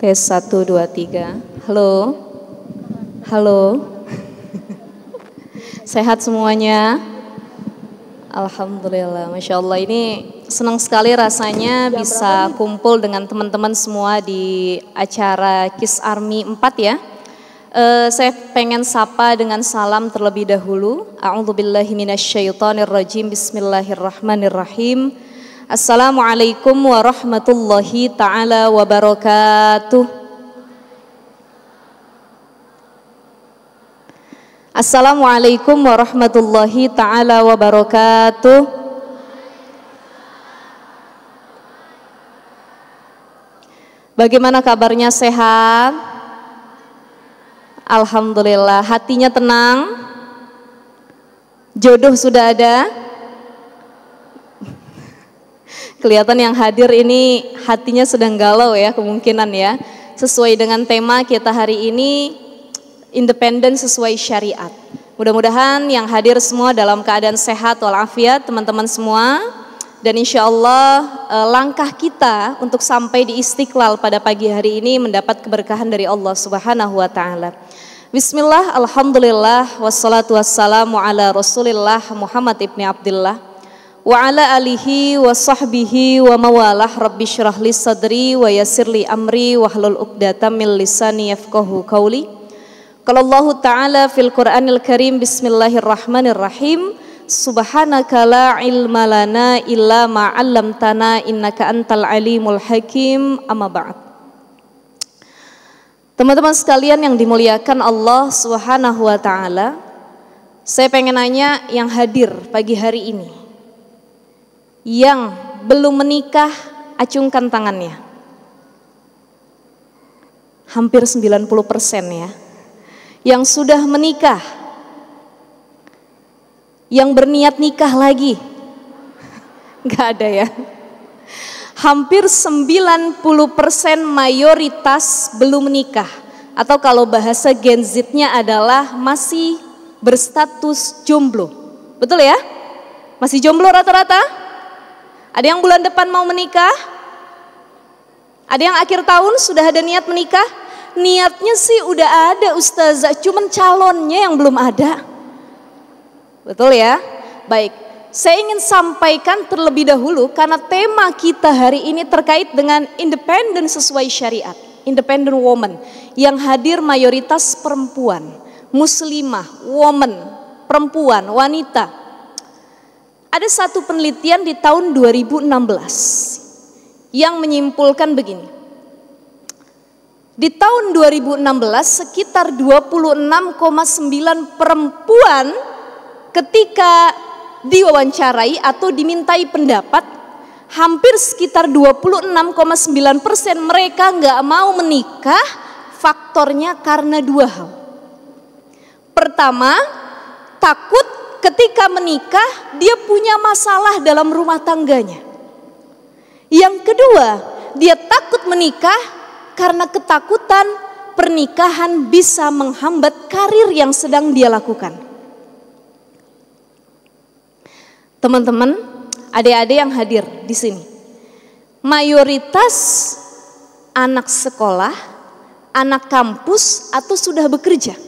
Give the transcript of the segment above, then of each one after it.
Tes 1, 2, 3. Halo. Halo. Sehat semuanya? Alhamdulillah, Masya Allah. Ini senang sekali rasanya bisa kumpul dengan teman-teman semua di acara Kiss Army 4 ya. Saya pengen sapa dengan salam terlebih dahulu. A'udzubillahi minasyaitonirrajim. Bismillahirrahmanirrahim. Assalamualaikum warahmatullahi ta'ala wabarakatuh. Assalamualaikum warahmatullahi ta'ala wabarakatuh. Bagaimana kabarnya, sehat? Alhamdulillah. Hatinya tenang? Jodoh sudah ada? Kelihatan yang hadir ini hatinya sedang galau ya, kemungkinan ya. Sesuai dengan tema kita hari ini, independen sesuai syariat. Mudah-mudahan yang hadir semua dalam keadaan sehat walafiat, teman-teman semua. Dan insya Allah langkah kita untuk sampai di Istiqlal pada pagi hari ini mendapat keberkahan dari Allah Subhanahu wa Ta'ala. Bismillah, alhamdulillah, wassalatu wassalamu ala Rasulillah Muhammad ibni Abdullah wa ala alihi wa sahbihi wa mawalah. Rabbi syrah li sadri wa yassir li amri wahlul uqdatam min lisani yafqahu qawli. Qala Allah Ta'ala fil Qur'anil Karim, bismillahirrahmanirrahim. Subhanaka la ilma lana illa ma 'allamtana innaka antal alimul hakim. Amma ba'd. Teman-teman sekalian yang dimuliakan Allah Subhanahu wa Ta'ala, saya pengen nanya yang hadir pagi hari ini, yang belum menikah, acungkan tangannya. Hampir 90% ya. Yang sudah menikah, yang berniat nikah lagi, nggak ada ya. Hampir 90% mayoritas belum menikah, atau kalau bahasa Gen Z-nya adalah masih berstatus jomblo. Betul ya? Masih jomblo rata-rata? Ada yang bulan depan mau menikah? Ada yang akhir tahun sudah ada niat menikah? Niatnya sih udah ada ustazah, cuman calonnya yang belum ada. Betul ya? Baik, saya ingin sampaikan terlebih dahulu karena tema kita hari ini terkait dengan independen sesuai syariat, independent woman, yang hadir mayoritas perempuan, muslimah, woman, perempuan, wanita. Ada satu penelitian di tahun 2016 yang menyimpulkan begini. Di tahun 2016 sekitar 26,9 perempuan ketika diwawancarai atau dimintai pendapat, hampir sekitar 26,9% mereka nggak mau menikah. Faktornya karena dua hal. Pertama, takut ketika menikah dia punya masalah dalam rumah tangganya. Yang kedua, dia takut menikah karena ketakutan pernikahan bisa menghambat karir yang sedang dia lakukan. Teman-teman, adik-adik yang hadir di sini, mayoritas anak sekolah, anak kampus atau sudah bekerja?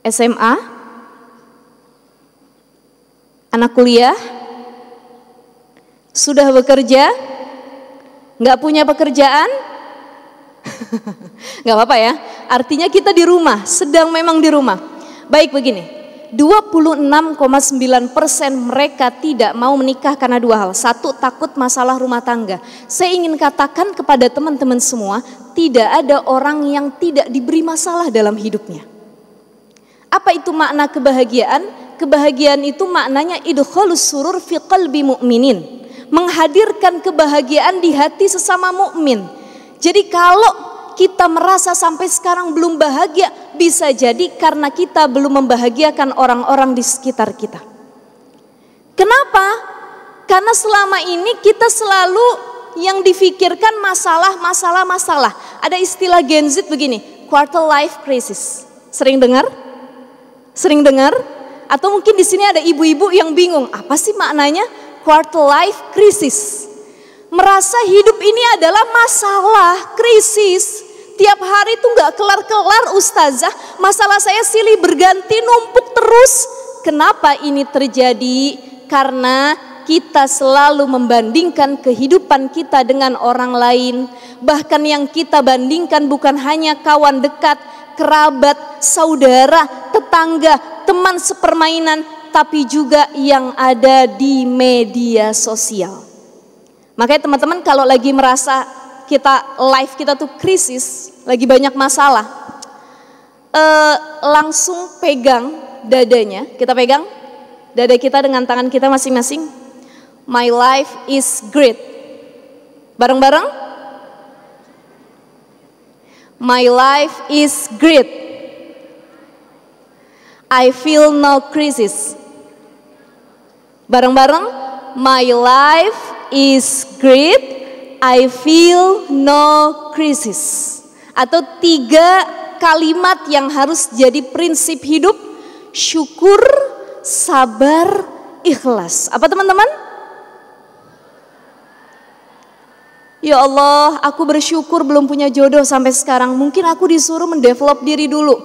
SMA, anak kuliah, sudah bekerja, nggak punya pekerjaan, nggak apa-apa ya. Artinya kita di rumah, sedang memang di rumah. Baik begini, 26,9% mereka tidak mau menikah karena dua hal. Satu, takut masalah rumah tangga. Saya ingin katakan kepada teman-teman semua, tidak ada orang yang tidak diberi masalah dalam hidupnya. Apa itu makna kebahagiaan? Kebahagiaan itu maknanya idkhalus surur fi qalbi mu'minin, menghadirkan kebahagiaan di hati sesama mukmin. Jadi kalau kita merasa sampai sekarang belum bahagia, bisa jadi karena kita belum membahagiakan orang-orang di sekitar kita. Kenapa? Karena selama ini kita selalu yang difikirkan masalah. Ada istilah Gen Z begini, quarter life crisis. Sering dengar? Sering dengar? Atau mungkin di sini ada ibu-ibu yang bingung, apa sih maknanya quarter life crisis? merasa hidup ini adalah masalah, krisis. Tiap hari tuh gak kelar-kelar ustazah, masalah saya silih berganti numpuk terus. Kenapa ini terjadi? Karena kita selalu membandingkan kehidupan kita dengan orang lain. Bahkan yang kita bandingkan bukan hanya kawan dekat, kerabat, saudara, tetangga, teman sepermainan, tapi juga yang ada di media sosial. Makanya teman-teman kalau lagi merasa life kita tuh krisis, lagi banyak masalah, langsung pegang dadanya. Kita pegang dada kita dengan tangan kita masing-masing. My life is great. Bareng-bareng. My life is great. I feel no crisis. Bareng-bareng. My life is great. I feel no crisis. Atau 3 kalimat yang harus jadi prinsip hidup. Syukur, sabar, ikhlas. Apa teman-teman? Ya Allah, aku bersyukur belum punya jodoh sampai sekarang. Mungkin aku disuruh mendevelop diri dulu,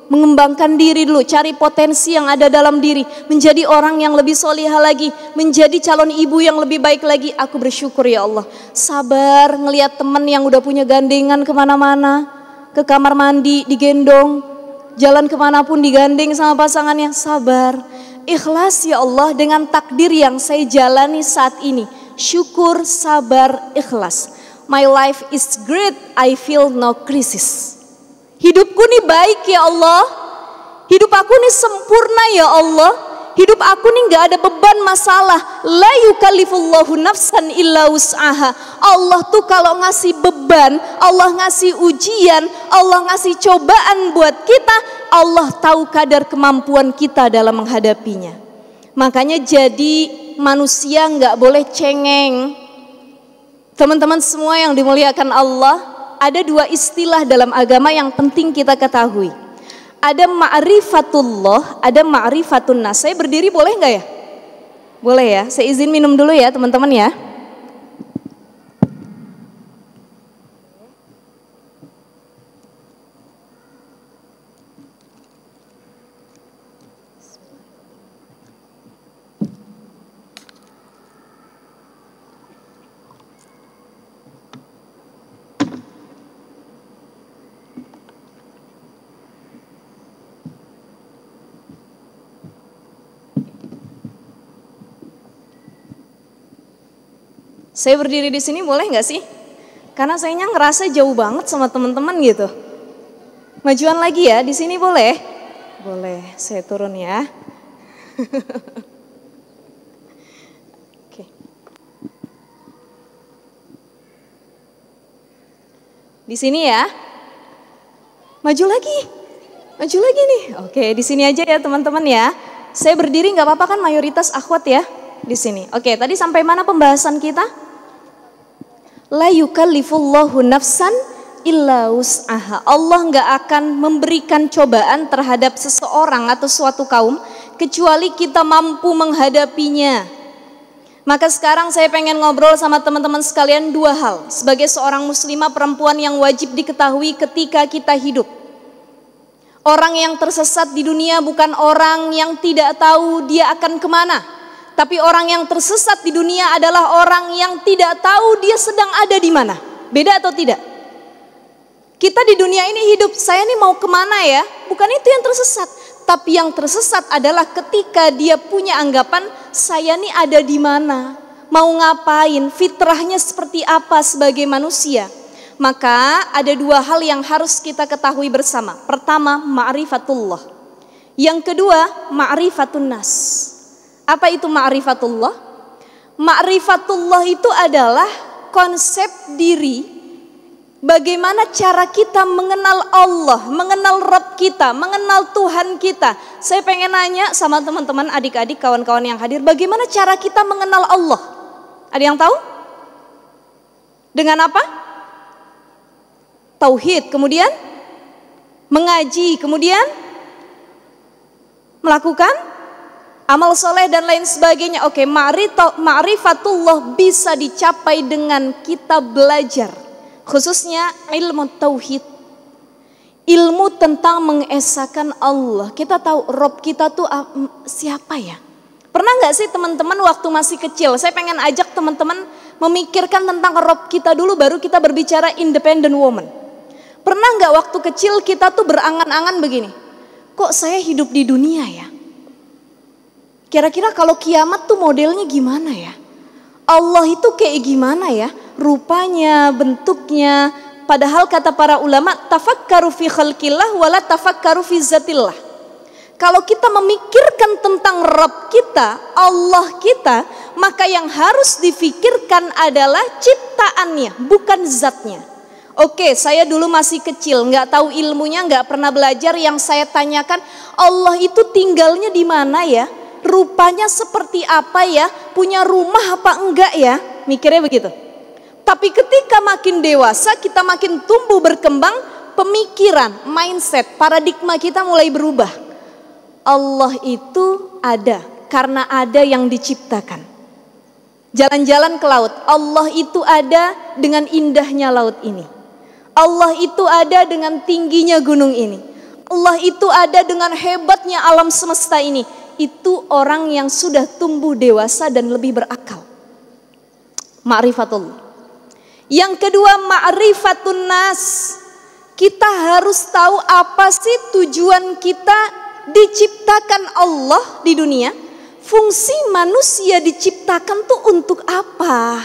mengembangkan diri dulu, cari potensi yang ada dalam diri, menjadi orang yang lebih solihah lagi, menjadi calon ibu yang lebih baik lagi. Aku bersyukur ya Allah. Sabar ngelihat teman yang udah punya gandengan kemana-mana, ke kamar mandi digendong, jalan kemanapun digandeng sama pasangannya. Sabar, ikhlas ya Allah dengan takdir yang saya jalani saat ini. Syukur, sabar, ikhlas. My life is great, I feel no crisis. Hidupku nih baik ya Allah. Hidup aku nih sempurna ya Allah. Hidup aku nih gak ada beban masalah. La yukallifullahu nafsan illa wus'aha. Allah tuh kalau ngasih beban, Allah ngasih ujian, Allah ngasih cobaan buat kita, Allah tahu kadar kemampuan kita dalam menghadapinya. Makanya jadi manusia nggak boleh cengeng. Teman-teman semua yang dimuliakan Allah, ada 2 istilah dalam agama yang penting kita ketahui. Ada ma'rifatullah, ada ma'rifatun nas. Saya berdiri boleh nggak ya? Boleh ya. Saya izin minum dulu ya teman-teman ya. Saya berdiri di sini boleh nggak sih? Karena sayanya ngerasa jauh banget sama teman-teman gitu. Majuan lagi ya, di sini boleh? Boleh, saya turun ya. Oke. Di sini ya. Maju lagi nih. Oke, di sini aja ya teman-teman ya. Saya berdiri nggak apa-apa kan, mayoritas akhwat ya di sini. Oke, tadi sampai mana pembahasan kita? La yukallifullahu nafsan illa wus'aha. Allah nggak akan memberikan cobaan terhadap seseorang atau suatu kaum kecuali kita mampu menghadapinya. Maka sekarang saya pengen ngobrol sama teman-teman sekalian 2 hal sebagai seorang muslimah perempuan yang wajib diketahui ketika kita hidup. Orang yang tersesat di dunia bukan orang yang tidak tahu dia akan kemana. Tapi orang yang tersesat di dunia adalah orang yang tidak tahu dia sedang ada di mana. Beda atau tidak? Kita di dunia ini hidup, saya ini mau kemana ya? Bukan itu yang tersesat. Tapi yang tersesat adalah ketika dia punya anggapan, saya ini ada di mana? Mau ngapain? Fitrahnya seperti apa sebagai manusia? Maka ada 2 hal yang harus kita ketahui bersama. Pertama, ma'rifatullah. Yang kedua, ma'rifatun nas. Apa itu ma'rifatullah? Ma'rifatullah itu adalah konsep diri. Bagaimana cara kita mengenal Allah, mengenal Rabb kita, mengenal Tuhan kita. Saya pengen nanya sama teman-teman, adik-adik, kawan-kawan yang hadir, bagaimana cara kita mengenal Allah? Ada yang tahu? Dengan apa? Tauhid, kemudian mengaji, kemudian melakukan amal soleh dan lain sebagainya. Oke, ma'rifatullah bisa dicapai dengan kita belajar, khususnya ilmu tauhid, ilmu tentang mengesahkan Allah. Kita tahu Rob kita tuh siapa ya? Pernah nggak sih teman-teman waktu masih kecil, saya pengen ajak teman-teman memikirkan tentang Rob kita dulu, baru kita berbicara independent woman. Pernah nggak waktu kecil kita tuh berangan-angan begini, kok saya hidup di dunia ya? Kira-kira kalau kiamat tuh modelnya gimana ya? Allah itu kayak gimana ya? Rupanya, bentuknya. Padahal kata para ulama, tafakkaru fi khalqillah wala tafakkaru fi zatillah. Kalau kita memikirkan tentang Rabb kita, Allah kita, maka yang harus difikirkan adalah ciptaannya, bukan zatnya. Oke, saya dulu masih kecil, nggak tahu ilmunya, nggak pernah belajar. Yang saya tanyakan, Allah itu tinggalnya di mana ya? Rupanya seperti apa ya? Punya rumah apa enggak ya? Mikirnya begitu. Tapi ketika makin dewasa, kita makin tumbuh berkembang, pemikiran, mindset, paradigma kita mulai berubah. Allah itu ada karena ada yang diciptakan. Jalan-jalan ke laut, Allah itu ada dengan indahnya laut ini. Allah itu ada dengan tingginya gunung ini. Allah itu ada dengan hebatnya alam semesta ini. Itu orang yang sudah tumbuh dewasa dan lebih berakal. Ma'rifatullah. Yang kedua, ma'rifatun nas. Kita harus tahu apa sih tujuan kita diciptakan Allah di dunia. Fungsi manusia diciptakan tuh untuk apa?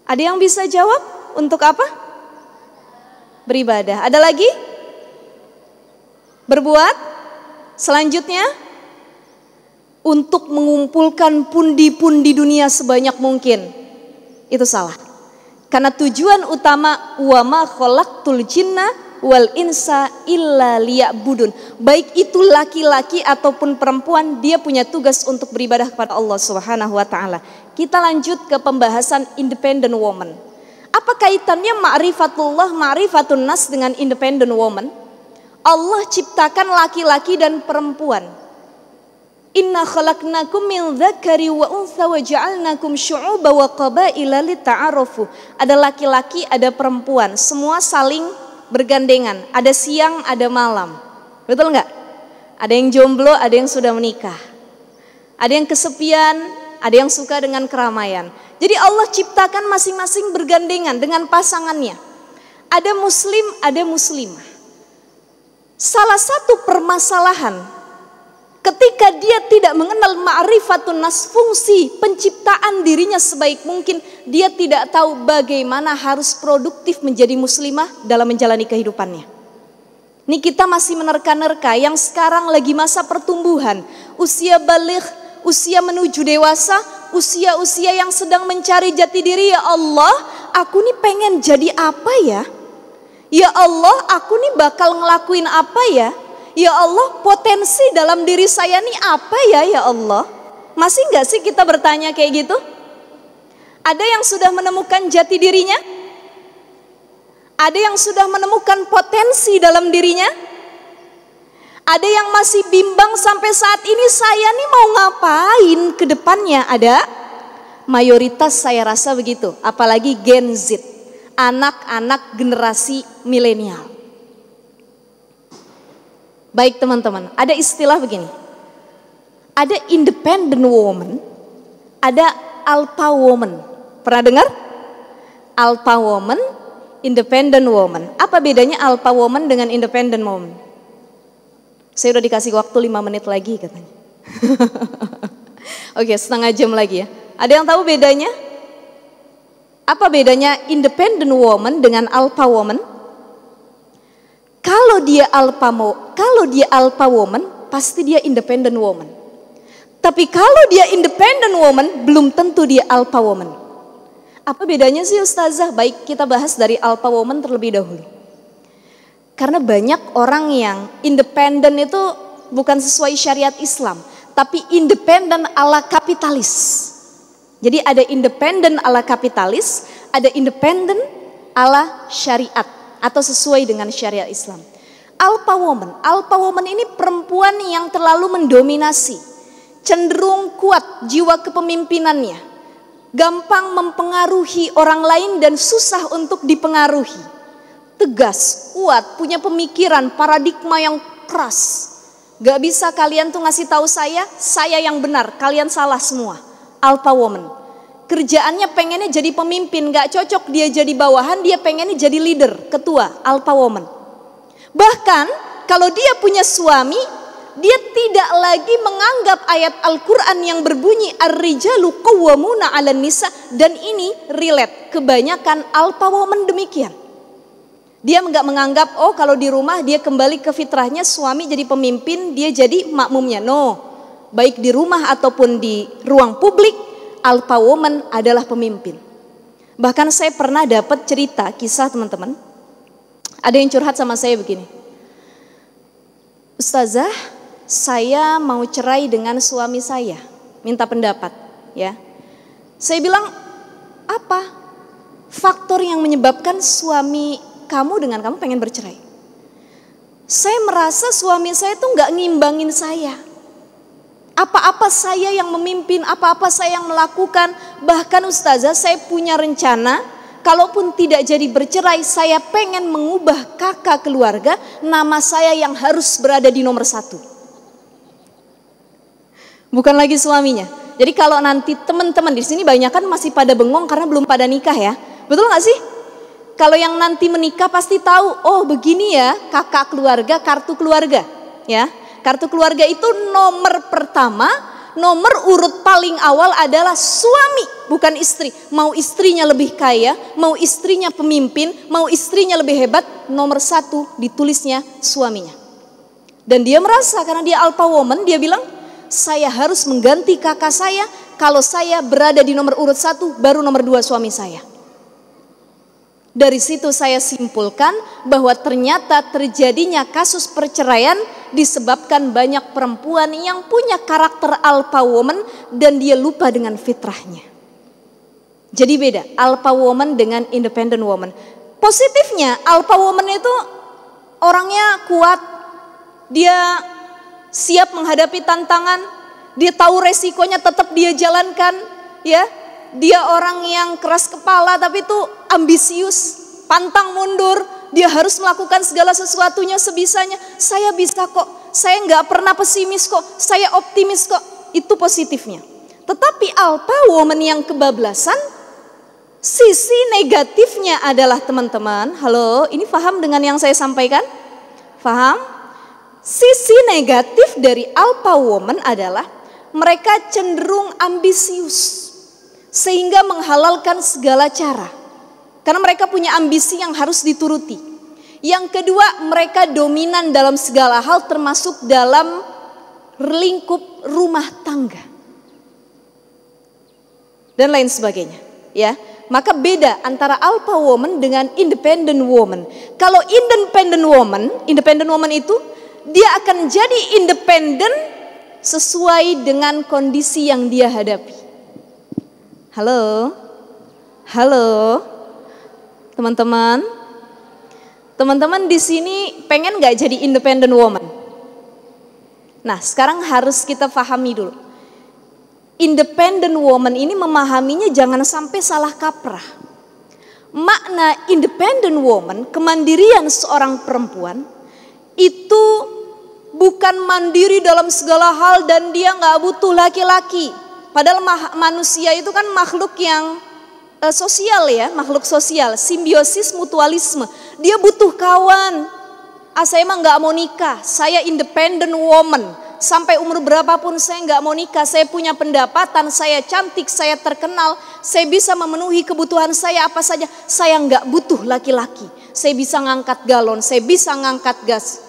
Ada yang bisa jawab? Untuk apa? Beribadah. Ada lagi? Berbuat? Selanjutnya? Untuk mengumpulkan pundi-pundi dunia sebanyak mungkin. Itu salah. Karena tujuan utama wa ma khalaqtul jinna wal insa illa liya'budun. Baik itu laki-laki ataupun perempuan, dia punya tugas untuk beribadah kepada Allah Subhanahu wa taala. Kita lanjut ke pembahasan independent woman. Apa kaitannya ma'rifatullah, ma'rifatun nas dengan independent woman? Allah ciptakan laki-laki dan perempuan. Inna khalaqnakum min dzakari wa untha wa ja'alnakum syu'uban wa qabaila lita'arafu. Ada laki-laki, ada perempuan, semua saling bergandengan. Ada siang, ada malam. Betul enggak? Ada yang jomblo, ada yang sudah menikah. Ada yang kesepian, ada yang suka dengan keramaian. Jadi Allah ciptakan masing-masing bergandengan dengan pasangannya. Ada muslim, ada muslimah. Salah satu permasalahan ketika dia tidak mengenal ma'rifatun nas, fungsi penciptaan dirinya sebaik mungkin, dia tidak tahu bagaimana harus produktif menjadi muslimah dalam menjalani kehidupannya. Ini kita masih menerka-nerka yang sekarang lagi masa pertumbuhan, usia baligh, usia menuju dewasa, usia-usia yang sedang mencari jati diri. Ya Allah, aku nih pengen jadi apa ya? Ya Allah, aku nih bakal ngelakuin apa ya? Ya Allah, potensi dalam diri saya nih apa ya Allah? Masih nggak sih kita bertanya kayak gitu? Ada yang sudah menemukan jati dirinya? Ada yang sudah menemukan potensi dalam dirinya? Ada yang masih bimbang sampai saat ini, saya nih mau ngapain ke depannya? Ada? Mayoritas saya rasa begitu, apalagi Gen Z, anak-anak generasi milenial. Baik teman-teman, ada istilah begini. Ada independent woman, ada alpha woman. Pernah dengar? Alpha woman, independent woman. Apa bedanya alpha woman dengan independent woman? Saya udah dikasih waktu 5 menit lagi katanya. Oke, setengah jam lagi ya. Ada yang tahu bedanya? Apa bedanya independent woman dengan alpha woman? Kalau dia alpha woman, pasti dia independent woman. Tapi kalau dia independent woman, belum tentu dia alpha woman. Apa bedanya sih Ustazah? Baik, kita bahas dari alpha woman terlebih dahulu. Karena banyak orang yang independen itu bukan sesuai syariat Islam, tapi independen ala kapitalis. Jadi ada independen ala kapitalis, ada independen ala syariat atau sesuai dengan syariat Islam. Alpha woman ini perempuan yang terlalu mendominasi. cenderung kuat jiwa kepemimpinannya, gampang mempengaruhi orang lain dan susah untuk dipengaruhi, tegas, kuat, punya pemikiran, paradigma yang keras. Gak bisa kalian tuh ngasih tahu saya yang benar, kalian salah semua. Alpha woman, kerjaannya pengennya jadi pemimpin, gak cocok dia jadi bawahan, dia pengennya jadi leader, ketua. Alpha woman. Bahkan kalau dia punya suami, dia tidak lagi menganggap ayat Al-Quran yang berbunyi ar-rijalu qawwamuna 'alan nisa, dan ini relate, kebanyakan alpha woman demikian. Dia nggak menganggap kalau di rumah dia kembali ke fitrahnya, suami jadi pemimpin, dia jadi makmumnya. No, baik di rumah ataupun di ruang publik, alpha woman adalah pemimpin. Bahkan saya pernah dapat cerita kisah teman-teman, ada yang curhat sama saya begini, Ustazah, saya mau cerai dengan suami saya, minta pendapat ya. Saya bilang, apa faktor yang menyebabkan suami kamu dengan kamu pengen bercerai? Saya merasa suami saya tuh gak ngimbangin saya. Apa-apa saya yang memimpin, apa-apa saya yang melakukan. Bahkan Ustazah, saya punya rencana, kalaupun tidak jadi bercerai, saya pengen mengubah kakak keluarga, nama saya yang harus berada di nomor 1. Bukan lagi suaminya. Jadi kalau nanti teman-teman di sini banyak kan masih pada bengong karena belum pada nikah ya. Betul gak sih? Kalau yang nanti menikah pasti tahu, oh begini ya kakak keluarga, kartu keluarga ya. Kartu keluarga itu nomor pertama, nomor urut paling awal adalah suami, bukan istri. Mau istrinya lebih kaya, mau istrinya pemimpin, mau istrinya lebih hebat, nomor 1 ditulisnya suaminya. Dan dia merasa karena dia alpha woman, dia bilang, saya harus mengganti kakak saya. Kalau saya berada di nomor urut 1, baru nomor 2 suami saya. Dari situ saya simpulkan bahwa ternyata terjadinya kasus perceraian disebabkan banyak perempuan yang punya karakter alpha woman dan dia lupa dengan fitrahnya. Jadi beda alpha woman dengan independent woman. Positifnya alpha woman itu orangnya kuat, dia siap menghadapi tantangan, dia tahu resikonya tetap dia jalankan ya. Dia orang yang keras kepala tapi itu ambisius, pantang mundur. Dia harus melakukan segala sesuatunya sebisanya. Saya bisa kok, saya nggak pernah pesimis kok, saya optimis kok. Itu positifnya. Tetapi alpha woman yang kebablasan, sisi negatifnya adalah teman-teman, halo, ini paham dengan yang saya sampaikan? Paham? Sisi negatif dari alpha woman adalah mereka cenderung ambisius, sehingga menghalalkan segala cara. Karena mereka punya ambisi yang harus dituruti. Yang kedua, mereka dominan dalam segala hal termasuk dalam lingkup rumah tangga. Dan lain sebagainya, ya. Maka beda antara alpha woman dengan independent woman. Kalau independent woman itu dia akan jadi independen sesuai dengan kondisi yang dia hadapi. Halo, halo, teman-teman di sini pengen nggak jadi independent woman? Nah, sekarang harus kita pahami dulu. Independent woman ini memahaminya jangan sampai salah kaprah. Makna independent woman, kemandirian seorang perempuan itu bukan mandiri dalam segala hal dan dia nggak butuh laki-laki. Padahal manusia itu kan makhluk yang sosial ya, makhluk sosial, simbiosis mutualisme. Dia butuh kawan. Saya mah nggak mau nikah, saya independent woman. Sampai umur berapapun saya nggak mau nikah, saya punya pendapatan, saya cantik, saya terkenal, saya bisa memenuhi kebutuhan saya apa saja. Saya nggak butuh laki-laki. Saya bisa ngangkat galon, saya bisa ngangkat gas.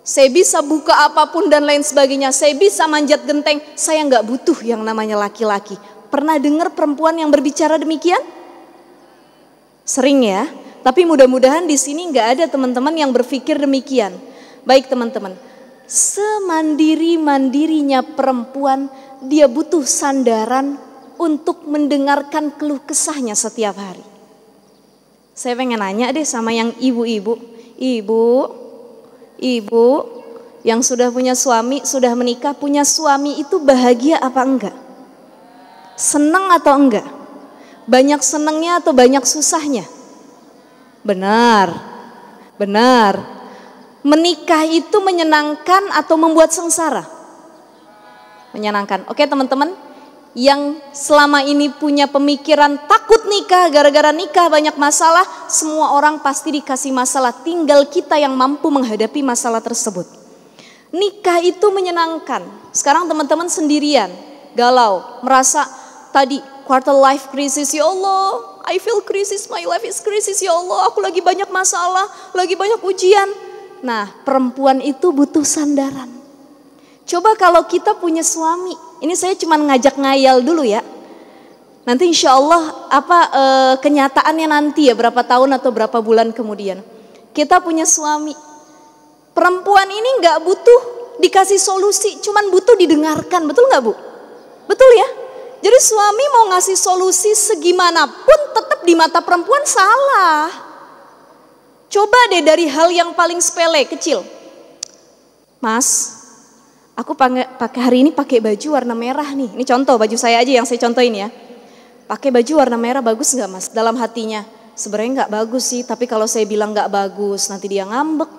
Saya bisa buka apapun dan lain sebagainya. Saya bisa manjat genteng. Saya nggak butuh yang namanya laki-laki. Pernah dengar perempuan yang berbicara demikian? Sering ya. Tapi mudah-mudahan di sini nggak ada teman-teman yang berpikir demikian. Baik teman-teman. Semandiri-mandirinya perempuan, dia butuh sandaran untuk mendengarkan keluh kesahnya setiap hari. Saya pengen nanya deh sama yang ibu-ibu. Ibu, Yang sudah punya suami, sudah menikah, punya suami itu bahagia apa enggak? Senang atau enggak? Banyak senangnya atau banyak susahnya? Benar, benar. Menikah itu menyenangkan atau membuat sengsara? Menyenangkan. Oke teman-teman, yang selama ini punya pemikiran takut nikah, gara-gara nikah banyak masalah, semua orang pasti dikasih masalah, tinggal kita yang mampu menghadapi masalah tersebut. Nikah itu menyenangkan. Sekarang teman-teman sendirian, galau, merasa tadi quarter life crisis, ya Allah, I feel crisis, my life is crisis, ya Allah, aku lagi banyak masalah, lagi banyak ujian. Nah, perempuan itu butuh sandaran. Coba kalau kita punya suami, ini saya cuma ngajak ngayal dulu ya. Nanti insya Allah kenyataannya nanti ya, berapa tahun atau berapa bulan kemudian. Kita punya suami, perempuan ini nggak butuh dikasih solusi, cuman butuh didengarkan, betul nggak Bu? Betul ya? Jadi suami mau ngasih solusi segimanapun tetap di mata perempuan salah. Coba deh dari hal yang paling sepele, kecil. Mas, aku pakai hari ini pakai baju warna merah nih. Ini contoh baju saya aja yang saya contohin ya. Pakai baju warna merah bagus nggak Mas? Dalam hatinya, sebenarnya nggak bagus sih. Tapi kalau saya bilang nggak bagus, nanti dia ngambek.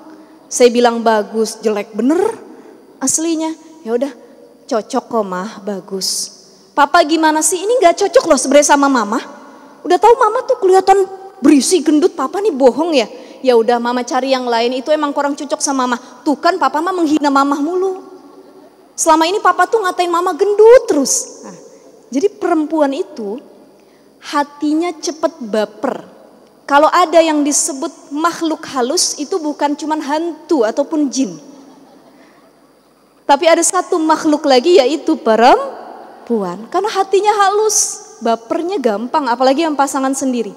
Saya bilang bagus, jelek bener aslinya. Ya udah, cocok kok mah, bagus. Papa gimana sih? Ini nggak cocok loh sebenarnya sama mama. Udah tahu mama tuh kelihatan berisi gendut, papa nih bohong ya. Ya udah mama cari yang lain, itu emang kurang cocok sama mama. Tuh kan papa mah menghina mama mulu. Selama ini papa tuh ngatain mama gendut terus. Nah, jadi perempuan itu hatinya cepet baper. Kalau ada yang disebut makhluk halus itu bukan cuman hantu ataupun jin. Tapi ada satu makhluk lagi yaitu perempuan. Karena hatinya halus, bapernya gampang, apalagi yang pasangan sendiri.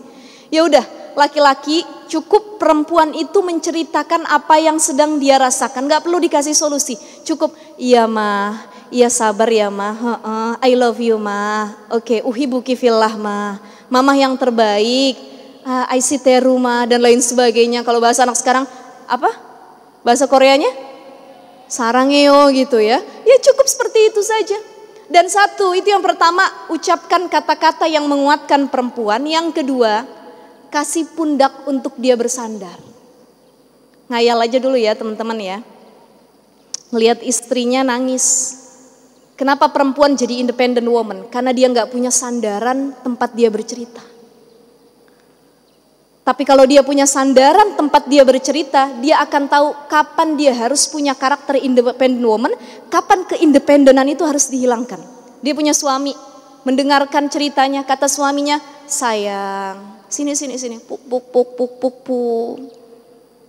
Ya udah, laki-laki cukup perempuan itu menceritakan apa yang sedang dia rasakan, nggak perlu dikasih solusi. Cukup, iya mah, iya sabar ya mah, I love you mah, oke, uhibuki fillah mah, mama yang terbaik, I see teru mah, dan lain sebagainya. Kalau bahasa anak sekarang apa? Bahasa Koreanya? Sarangeo gitu ya. Ya cukup seperti itu saja. Dan satu, itu yang pertama, ucapkan kata-kata yang menguatkan perempuan. Yang kedua, kasih pundak untuk dia bersandar. Ngayal aja dulu ya teman-teman ya. Ngelihat istrinya nangis. Kenapa perempuan jadi independent woman? Karena dia nggak punya sandaran tempat dia bercerita. Tapi kalau dia punya sandaran tempat dia bercerita, dia akan tahu kapan dia harus punya karakter independent woman, kapan keindependenan itu harus dihilangkan. Dia punya suami, mendengarkan ceritanya, kata suaminya, sayang, sini, puk,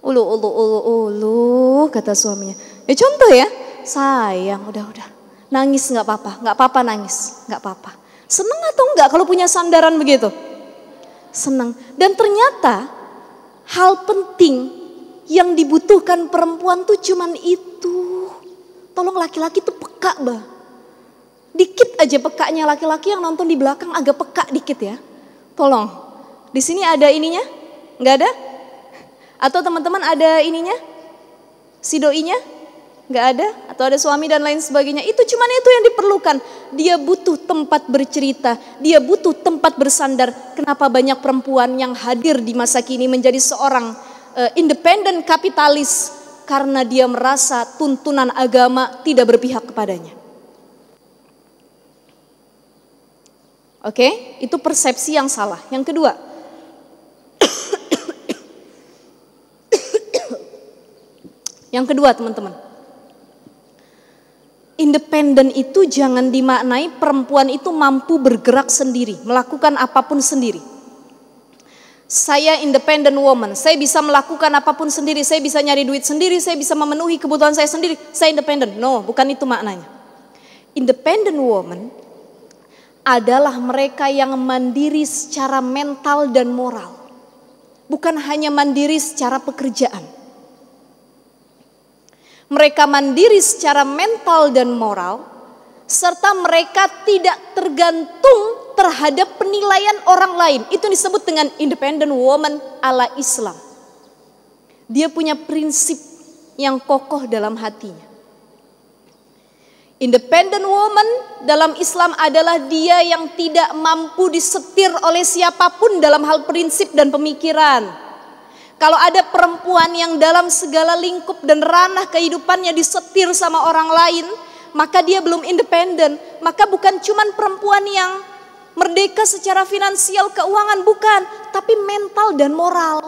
ulu, kata suaminya. Ya contoh ya, sayang, udah, nangis nggak apa-apa nangis, nggak apa-apa. Seneng atau enggak kalau punya sandaran begitu? Senang. Dan ternyata hal penting yang dibutuhkan perempuan tuh cuman itu. Tolong laki-laki tuh peka bah. Dikit aja pekanya laki-laki yang nonton di belakang agak peka dikit ya. Tolong. Di sini ada ininya? Nggak ada? Atau teman-teman ada ininya? Si doinya? Nggak ada? Atau ada suami dan lain sebagainya? Itu cuman itu yang diperlukan. Dia butuh tempat bercerita, dia butuh tempat bersandar. Kenapa banyak perempuan yang hadir di masa kini menjadi seorang independen kapitalis? Karena dia merasa tuntunan agama tidak berpihak kepadanya. Oke, itu persepsi yang salah. Yang kedua, teman-teman. Independen itu jangan dimaknai perempuan itu mampu bergerak sendiri, melakukan apapun sendiri. Saya independent woman, saya bisa melakukan apapun sendiri, saya bisa nyari duit sendiri, saya bisa memenuhi kebutuhan saya sendiri, saya independen. No, bukan itu maknanya. Independent woman adalah mereka yang mandiri secara mental dan moral. Bukan hanya mandiri secara pekerjaan. Mereka mandiri secara mental dan moral, serta mereka tidak tergantung terhadap penilaian orang lain. Itu disebut dengan independent woman ala Islam. Dia punya prinsip yang kokoh dalam hatinya. Independent woman dalam Islam adalah dia yang tidak mampu disetir oleh siapapun dalam hal prinsip dan pemikiran. Kalau ada perempuan yang dalam segala lingkup dan ranah kehidupannya disetir sama orang lain, maka dia belum independen. Maka bukan cuman perempuan yang merdeka secara finansial, keuangan, bukan, tapi mental dan moral.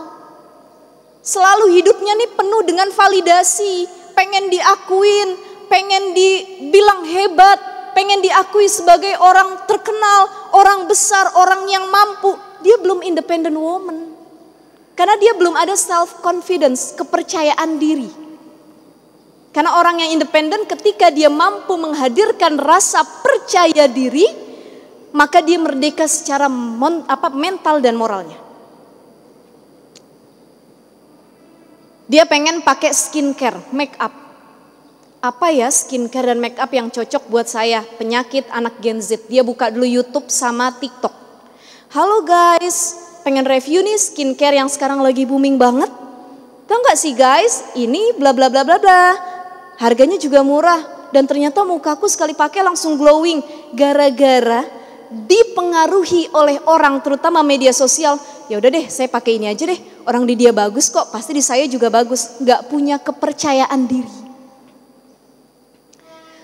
Selalu hidupnya nih penuh dengan validasi, pengen diakuin, pengen dibilang hebat, pengen diakui sebagai orang terkenal, orang besar, orang yang mampu. Dia belum independent woman. Karena dia belum ada self confidence, kepercayaan diri. Karena orang yang independen ketika dia mampu menghadirkan rasa percaya diri, maka dia merdeka secara mental dan moralnya. Dia pengen pakai skincare, make up. Apa ya skincare dan make up yang cocok buat saya, penyakit anak Gen Z. Dia buka dulu YouTube sama TikTok. Halo guys, pengen review nih skincare yang sekarang lagi booming banget. Tahu nggak sih guys, ini bla bla bla bla bla. Harganya juga murah dan ternyata mukaku sekali pakai langsung glowing. Gara-gara dipengaruhi oleh orang, terutama media sosial. Ya udah deh, saya pakai ini aja deh. Orang di dia bagus kok, pasti di saya juga bagus. Nggak punya kepercayaan diri.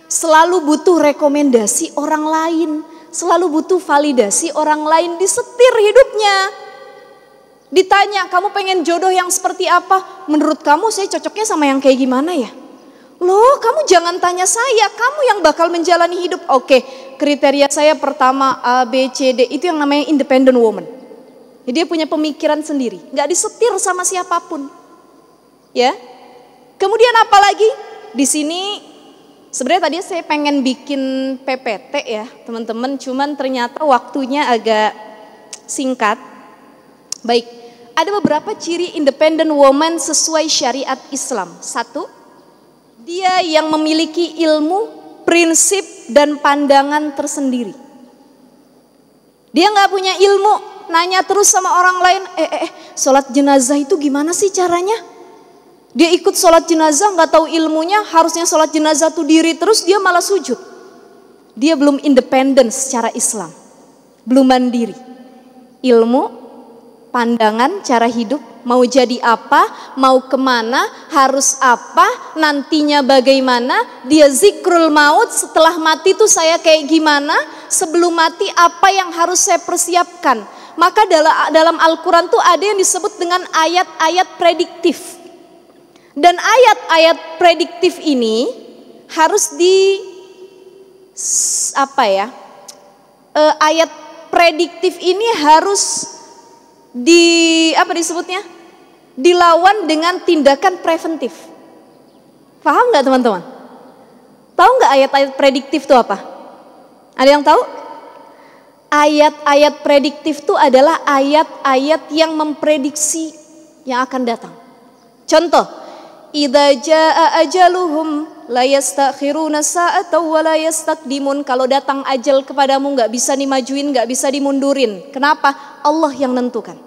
Selalu butuh rekomendasi orang lain, selalu butuh validasi orang lain, disetir hidupnya. Ditanya, kamu pengen jodoh yang seperti apa? Menurut kamu saya cocoknya sama yang kayak gimana ya? Loh, kamu jangan tanya saya, kamu yang bakal menjalani hidup. Oke, kriteria saya pertama A, B, C, D, itu yang namanya independent woman. Jadi dia punya pemikiran sendiri, nggak disetir sama siapapun. Ya. Kemudian apa lagi? Di sini sebenarnya tadi saya pengen bikin PPT ya, teman-teman, cuman ternyata waktunya agak singkat. Baik, ada beberapa ciri independent woman sesuai syariat Islam. 1, dia yang memiliki ilmu, prinsip, dan pandangan tersendiri. Dia nggak punya ilmu, nanya terus sama orang lain, sholat jenazah itu gimana sih caranya? Dia ikut sholat jenazah, nggak tahu ilmunya, harusnya sholat jenazah tuh diri terus, dia malah sujud. Dia belum independen secara Islam, belum mandiri. Ilmu, pandangan, cara hidup, mau jadi apa, mau kemana, harus apa, nantinya bagaimana, dia zikrul maut, setelah mati tuh saya kayak gimana, sebelum mati apa yang harus saya persiapkan. Maka dalam Al-Quran tuh ada yang disebut dengan ayat-ayat prediktif. Dan ayat-ayat prediktif ini harus ayat prediktif ini harus dilawan dengan tindakan preventif. Paham nggak teman-teman? Tahu nggak ayat-ayat prediktif itu apa? Ada yang tahu? Ayat-ayat prediktif itu adalah ayat-ayat yang memprediksi yang akan datang. Contoh, idza jaa ajaluhum la yastakhiruna sa'atan wa la yastaqdimun. Kalau datang ajal kepadamu nggak bisa dimajuin, nggak bisa dimundurin. Kenapa? Allah yang nentukan.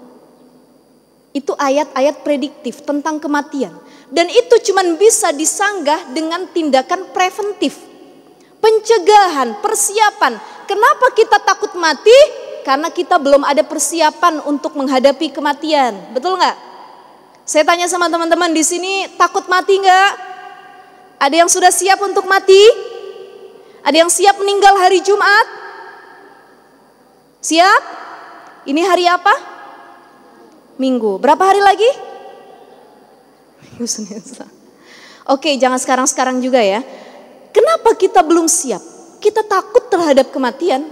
Itu ayat-ayat prediktif tentang kematian. Dan itu cuma bisa disanggah dengan tindakan preventif. Pencegahan, persiapan. Kenapa kita takut mati? Karena kita belum ada persiapan untuk menghadapi kematian. Betul nggak? Saya tanya sama teman-teman di sini, takut mati nggak? Ada yang sudah siap untuk mati? Ada yang siap meninggal hari Jumat? Siap? Ini hari apa? Minggu. Berapa hari lagi? Minggu Senin. Oke, jangan sekarang-sekarang juga ya. Kenapa kita belum siap? Kita takut terhadap kematian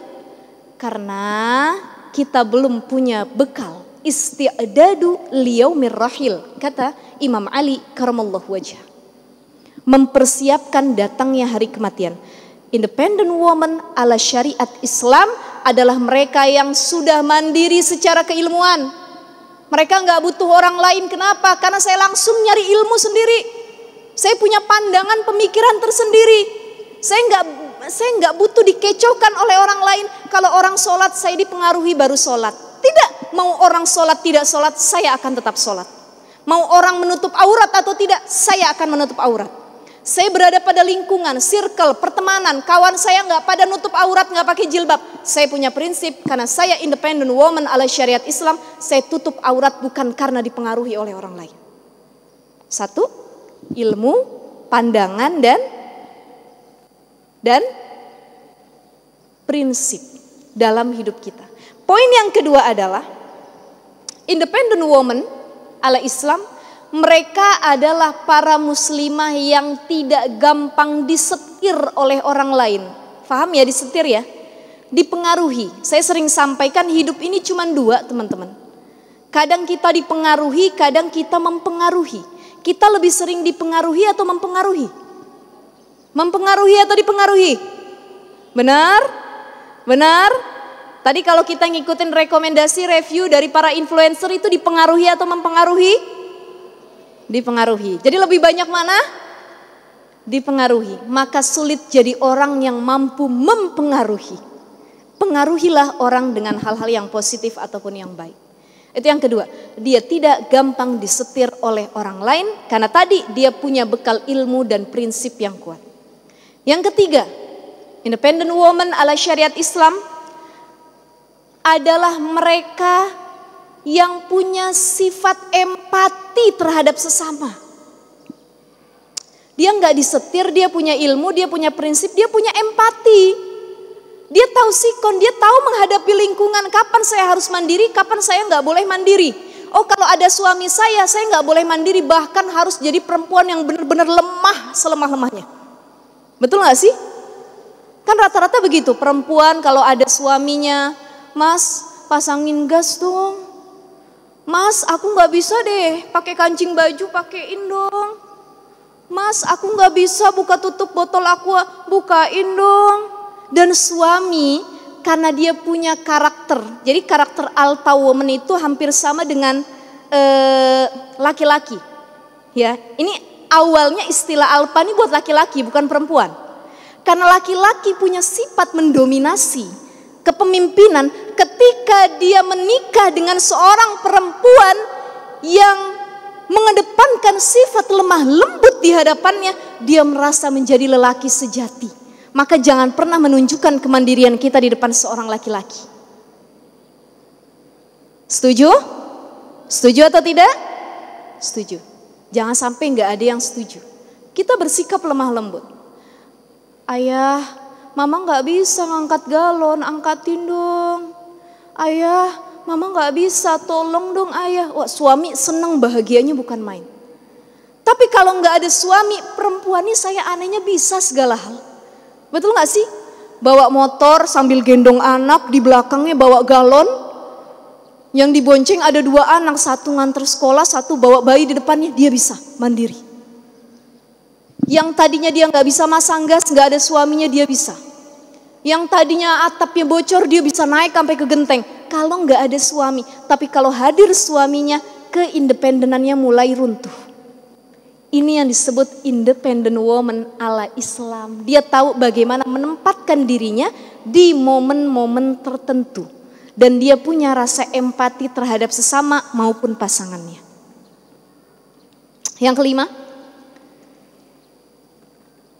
karena kita belum punya bekal. Isti'dadu liyaumir rahil, kata Imam Ali karamallahu wajhah. Mempersiapkan datangnya hari kematian. Independent woman ala syariat Islam adalah mereka yang sudah mandiri secara keilmuan. Mereka nggak butuh orang lain. Kenapa? Karena saya langsung nyari ilmu sendiri. Saya punya pandangan pemikiran tersendiri. Saya nggak butuh dikecohkan oleh orang lain. Kalau orang sholat saya dipengaruhi baru sholat. Tidak, mau orang sholat tidak sholat, saya akan tetap sholat. Mau orang menutup aurat atau tidak, saya akan menutup aurat. Saya berada pada lingkungan, circle, pertemanan, kawan saya nggak pada nutup aurat, nggak pakai jilbab. Saya punya prinsip, karena saya independent woman ala syariat Islam, saya tutup aurat bukan karena dipengaruhi oleh orang lain. Satu, ilmu, pandangan, dan prinsip dalam hidup kita. Poin yang kedua adalah independent woman ala Islam, mereka adalah para muslimah yang tidak gampang disetir oleh orang lain. Paham ya disetir ya? Dipengaruhi. Saya sering sampaikan hidup ini cuma dua, teman-teman. Kadang kita dipengaruhi, kadang kita mempengaruhi. Kita lebih sering dipengaruhi atau mempengaruhi? Mempengaruhi atau dipengaruhi? Benar? Benar? Tadi kalau kita ngikutin rekomendasi review dari para influencer itu dipengaruhi atau mempengaruhi? Dipengaruhi. Jadi lebih banyak mana? Dipengaruhi. Maka sulit jadi orang yang mampu mempengaruhi. Pengaruhilah orang dengan hal-hal yang positif ataupun yang baik. Itu yang kedua. Dia tidak gampang disetir oleh orang lain karena tadi dia punya bekal ilmu dan prinsip yang kuat. Yang ketiga, independent woman ala syariat Islam adalah mereka yang punya sifat empati terhadap sesama. Dia nggak disetir, dia punya ilmu, dia punya prinsip, dia punya empati. Dia tahu sikon, dia tahu menghadapi lingkungan, kapan saya harus mandiri, kapan saya nggak boleh mandiri. Oh kalau ada suami saya nggak boleh mandiri, bahkan harus jadi perempuan yang benar-benar lemah selemah-lemahnya. Betul nggak sih? Kan rata-rata begitu, perempuan kalau ada suaminya, Mas, pasangin gas dong. Mas, aku nggak bisa deh pakai kancing baju, pakein dong. Mas, aku nggak bisa buka tutup botol aqua, bukain dong. Dan suami, karena dia punya karakter, jadi karakter alpha woman itu hampir sama dengan laki-laki. Ya, ini awalnya istilah alpha ini buat laki-laki, bukan perempuan. Karena laki-laki punya sifat mendominasi kepemimpinan, ketika dia menikah dengan seorang perempuan yang mengedepankan sifat lemah lembut di hadapannya, dia merasa menjadi lelaki sejati. Maka jangan pernah menunjukkan kemandirian kita di depan seorang laki-laki. Setuju? Setuju atau tidak? Setuju. Jangan sampai nggak ada yang setuju. Kita bersikap lemah lembut. Ayah, mama nggak bisa ngangkat galon, angkatin dong. Ayah, mama nggak bisa, tolong dong ayah. Wah, suami seneng, bahagianya bukan main. Tapi kalau nggak ada suami, perempuan ini saya anehnya bisa segala hal. Betul nggak sih? Bawa motor sambil gendong anak, di belakangnya bawa galon. Yang dibonceng ada 2 anak, satu nganter sekolah, satu bawa bayi di depannya, dia bisa mandiri. Yang tadinya dia nggak bisa masang gas, nggak ada suaminya, dia bisa. Yang tadinya atapnya bocor, dia bisa naik sampai ke genteng. Kalau nggak ada suami, tapi kalau hadir suaminya, keindependenannya mulai runtuh. Ini yang disebut independent woman ala Islam. Dia tahu bagaimana menempatkan dirinya di momen-momen tertentu. Dan dia punya rasa empati terhadap sesama maupun pasangannya. Yang kelima,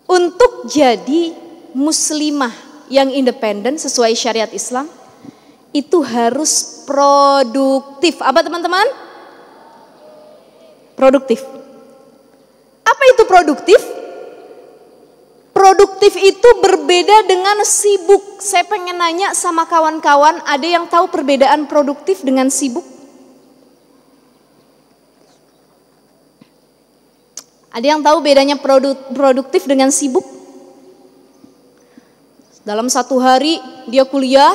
untuk jadi muslimah yang independen sesuai syariat Islam, itu harus produktif. Apa teman-teman? Produktif. Apa itu produktif? Produktif itu berbeda dengan sibuk. Saya pengen nanya sama kawan-kawan, ada yang tahu perbedaan produktif dengan sibuk? Ada yang tahu bedanya produktif dengan sibuk? Dalam satu hari dia kuliah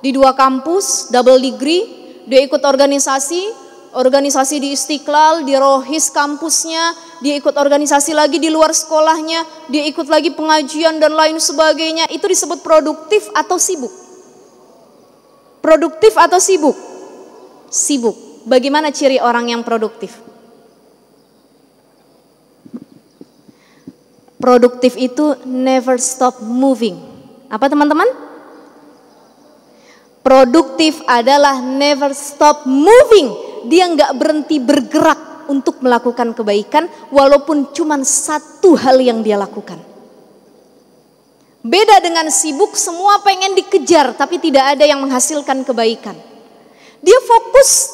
di 2 kampus, double degree, dia ikut organisasi di Istiqlal, di Rohis kampusnya, dia ikut organisasi lagi di luar sekolahnya, dia ikut lagi pengajian dan lain sebagainya. Itu disebut produktif atau sibuk? Produktif atau sibuk? Sibuk. Bagaimana ciri orang yang produktif? Produktif itu never stop moving. Apa teman-teman? Produktif adalah never stop moving. Dia nggak berhenti bergerak. untuk melakukan kebaikan walaupun cuma satu hal yang dia lakukan. Beda dengan sibuk, semua pengen dikejar tapi tidak ada yang menghasilkan kebaikan. Dia fokus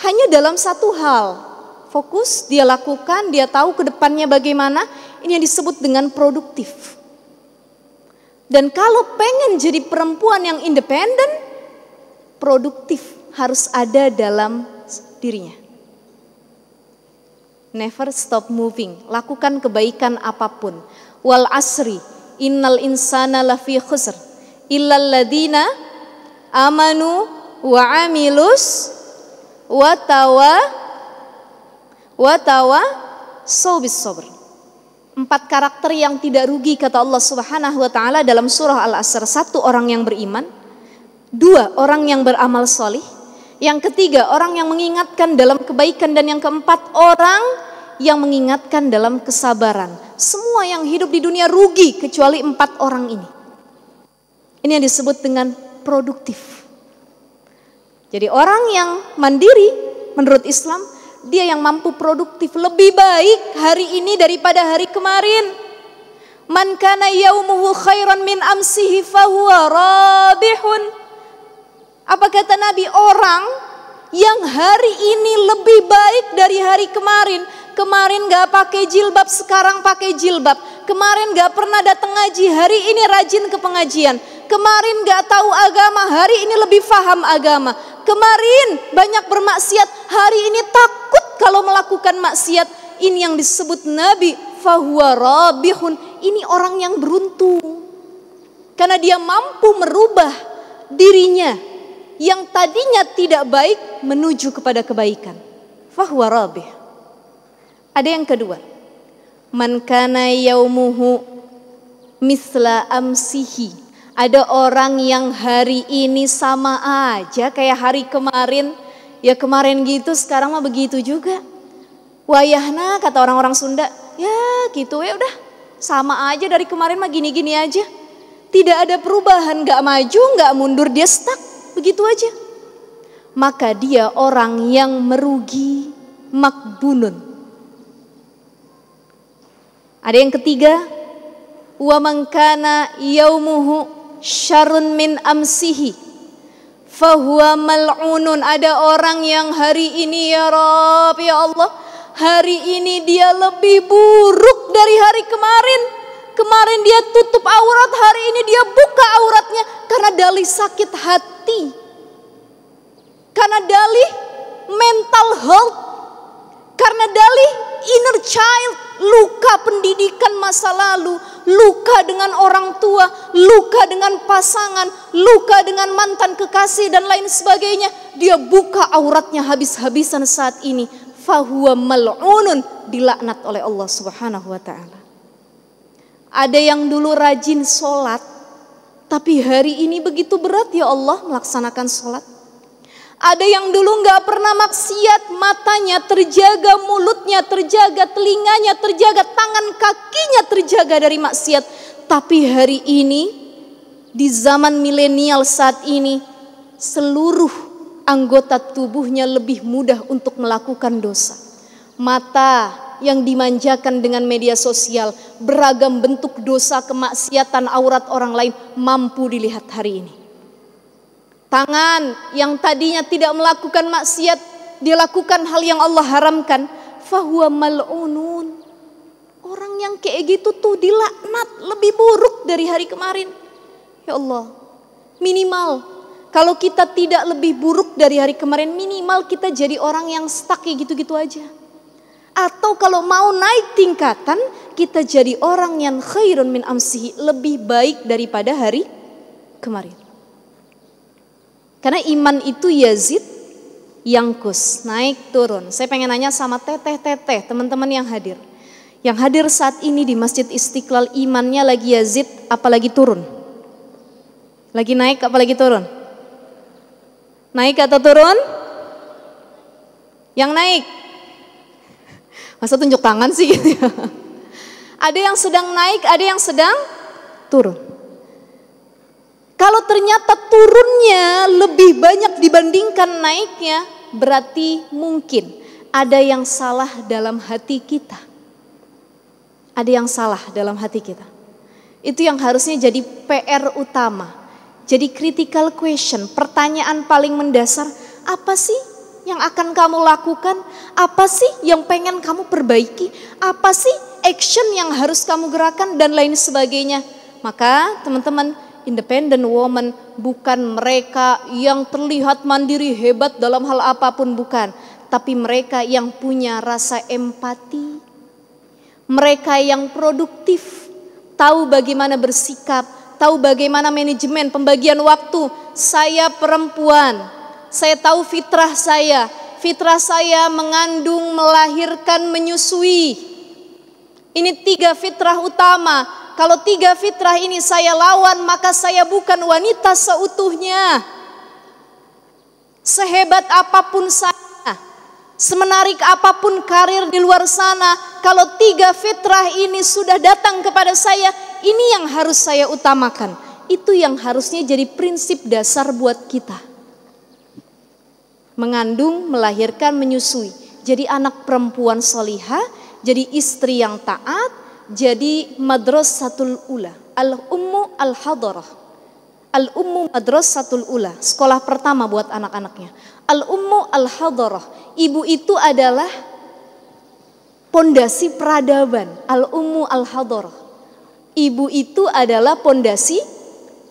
hanya dalam satu hal. Fokus, dia lakukan, dia tahu ke depannya bagaimana. Ini yang disebut dengan produktif. Dan kalau pengen jadi perempuan yang independen, produktif harus ada dalam dirinya. Never stop moving, lakukan kebaikan apapun. Wal asri, innal insana lafi khusr, illal ladina amanu wa amilus wa sobis sabr. 4 karakter yang tidak rugi kata Allah Subhanahu wa taala dalam surah Al-Asr. 1, orang yang beriman. 2, orang yang beramal solih. Yang ketiga, orang yang mengingatkan dalam kebaikan. Dan yang keempat, orang yang mengingatkan dalam kesabaran. Semua yang hidup di dunia rugi kecuali 4 orang ini. Ini yang disebut dengan produktif. Jadi orang yang mandiri menurut Islam, dia yang mampu produktif, lebih baik hari ini daripada hari kemarin. Man kana yaumuhu khairan min amsihi fahuwa rabihun. Apa kata Nabi? Orang yang hari ini lebih baik dari hari kemarin. Kemarin gak pakai jilbab, sekarang pakai jilbab. Kemarin gak pernah datang ngaji, hari ini rajin ke pengajian. Kemarin gak tahu agama, hari ini lebih paham agama. Kemarin banyak bermaksiat, hari ini takut kalau melakukan maksiat. Ini yang disebut Nabi fahuwa rabihun. Ini orang yang beruntung. Karena dia mampu merubah dirinya yang tadinya tidak baik menuju kepada kebaikan. Fahuwa rabih. Ada yang kedua. Man kana yaumuhu misla amsihi. Ada orang yang hari ini sama aja kayak hari kemarin. Ya kemarin gitu, sekarang mah begitu juga. Wayahna kata orang-orang Sunda. Ya gitu ya udah. Sama aja dari kemarin mah gini-gini aja. Tidak ada perubahan, gak maju, gak mundur, dia stuck. Begitu aja. Maka dia orang yang merugi, makbunun. Ada yang ketiga, wa man kana yaumuhu syarrun min amsihi fahuwa mal'unun. Ada orang yang hari ini ya Rabb, ya Allah, hari ini dia lebih buruk dari hari kemarin. Kemarin dia tutup aurat, hari ini dia buka auratnya karena dalih sakit hati. Karena dalih mental health. Karena dalih inner child, luka pendidikan masa lalu, luka dengan orang tua, luka dengan pasangan, luka dengan mantan kekasih dan lain sebagainya. Dia buka auratnya habis-habisan saat ini. Fahuwa mal'unun, dilaknat oleh Allah Subhanahu wa taala. Ada yang dulu rajin sholat, tapi hari ini begitu berat ya Allah melaksanakan sholat. Ada yang dulu gak pernah maksiat, matanya terjaga, mulutnya terjaga, telinganya terjaga, tangan kakinya terjaga dari maksiat. Tapi hari ini, di zaman milenial saat ini, seluruh anggota tubuhnya lebih mudah untuk melakukan dosa. Mata yang dimanjakan dengan media sosial, beragam bentuk dosa, kemaksiatan, aurat orang lain mampu dilihat hari ini. Tangan yang tadinya tidak melakukan maksiat, dia lakukan hal yang Allah haramkan. Fahuwa mal'unun. Orang yang kayak gitu tuh dilaknat, lebih buruk dari hari kemarin. Ya Allah, minimal kalau kita tidak lebih buruk dari hari kemarin, minimal kita jadi orang yang stuck kayak gitu-gitu aja. Atau kalau mau naik tingkatan, kita jadi orang yang khairun min amsihi, lebih baik daripada hari kemarin. Karena iman itu yazid yangkus, naik turun. Saya pengen nanya sama teteh-teteh, teman-teman yang hadir. Yang hadir saat ini di Masjid Istiqlal, imannya lagi yazid apalagi turun? Lagi naik apalagi turun? Naik atau turun? Yang naik. Masa tunjuk tangan sih gitu ya? Ada yang sedang naik, ada yang sedang turun. Kalau ternyata turunnya lebih banyak dibandingkan naiknya, berarti mungkin ada yang salah dalam hati kita. Ada yang salah dalam hati kita. Itu yang harusnya jadi PR utama. Jadi critical question, pertanyaan paling mendasar, apa sih yang akan kamu lakukan? Apa sih yang pengen kamu perbaiki? Apa sih action yang harus kamu gerakan dan lain sebagainya? Maka teman-teman, independent woman bukan mereka yang terlihat mandiri hebat dalam hal apapun, bukan. Tapi mereka yang punya rasa empati, mereka yang produktif, tahu bagaimana bersikap, tahu bagaimana manajemen pembagian waktu. Saya perempuan, saya tahu fitrah saya. Fitrah saya mengandung, melahirkan, menyusui. Ini 3 fitrah utama. Kalau 3 fitrah ini saya lawan, maka saya bukan wanita seutuhnya. Sehebat apapun saya, semenarik apapun karir di luar sana, kalau 3 fitrah ini sudah datang kepada saya, ini yang harus saya utamakan. Itu yang harusnya jadi prinsip dasar buat kita. Mengandung, melahirkan, menyusui. Jadi anak perempuan solihah, jadi istri yang taat, jadi madrasatul ula. Al-ummu al-hadarah. Al-ummu madrasatul ula, sekolah pertama buat anak-anaknya. Al-ummu al-hadarah, ibu itu adalah pondasi peradaban. Al-ummu al-hadarah, ibu itu adalah pondasi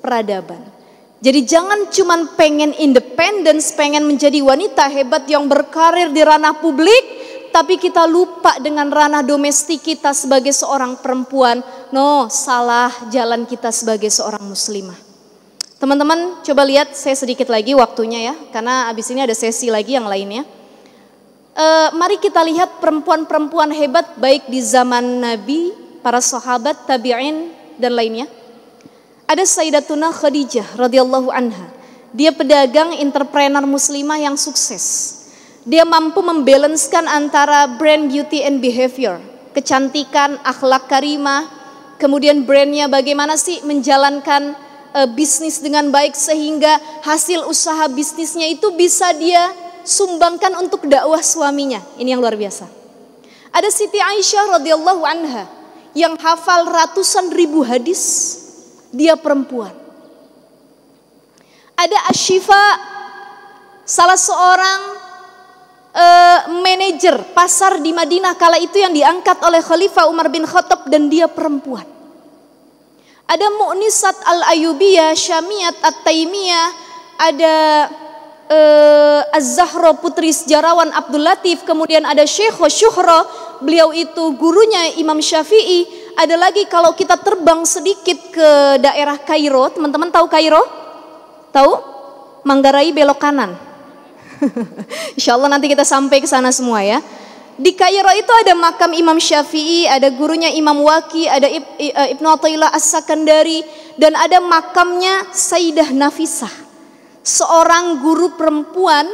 peradaban. Jadi jangan cuman pengen independence, pengen menjadi wanita hebat yang berkarir di ranah publik, tapi kita lupa dengan ranah domestik kita sebagai seorang perempuan. No, salah jalan kita sebagai seorang muslimah. Teman-teman coba lihat, saya sedikit lagi waktunya ya, karena abis ini ada sesi lagi yang lainnya. Mari kita lihat perempuan-perempuan hebat baik di zaman Nabi, para sahabat, tabi'in dan lainnya. Ada Sayyidatuna Khadijah radhiyallahu anha. Dia pedagang entrepreneur muslimah yang sukses. Dia mampu membalanskan antara brand beauty and behavior, kecantikan, akhlak karimah, kemudian brandnya bagaimana sih menjalankan bisnis dengan baik sehingga hasil usaha bisnisnya itu bisa dia sumbangkan untuk dakwah suaminya. Ini yang luar biasa. Ada Siti Aisyah radhiyallahu anha yang hafal ratusan ribu hadis. Dia perempuan. Ada Ashifa, salah seorang manajer pasar di Madinah kala itu yang diangkat oleh Khalifah Umar bin Khattab, dan dia perempuan. Ada Mu'nisat al-Ayyubiyah, Syamiyat at-Taimiyah, ada Az-Zahra putri sejarawan Abdul Latif, kemudian ada Syekh Syuhra, beliau itu gurunya Imam Syafi'i. Ada lagi kalau kita terbang sedikit ke daerah Kairo, teman-teman tahu Kairo? Tahu? Manggarai belok kanan. Insya Allah nanti kita sampai ke sana semua ya. Di Kairo itu ada makam Imam Syafi'i, ada gurunya Imam Waqi, ada Ibnu Athaillah As-Sakandari, dan ada makamnya Sayyidah Nafisah, seorang guru perempuan,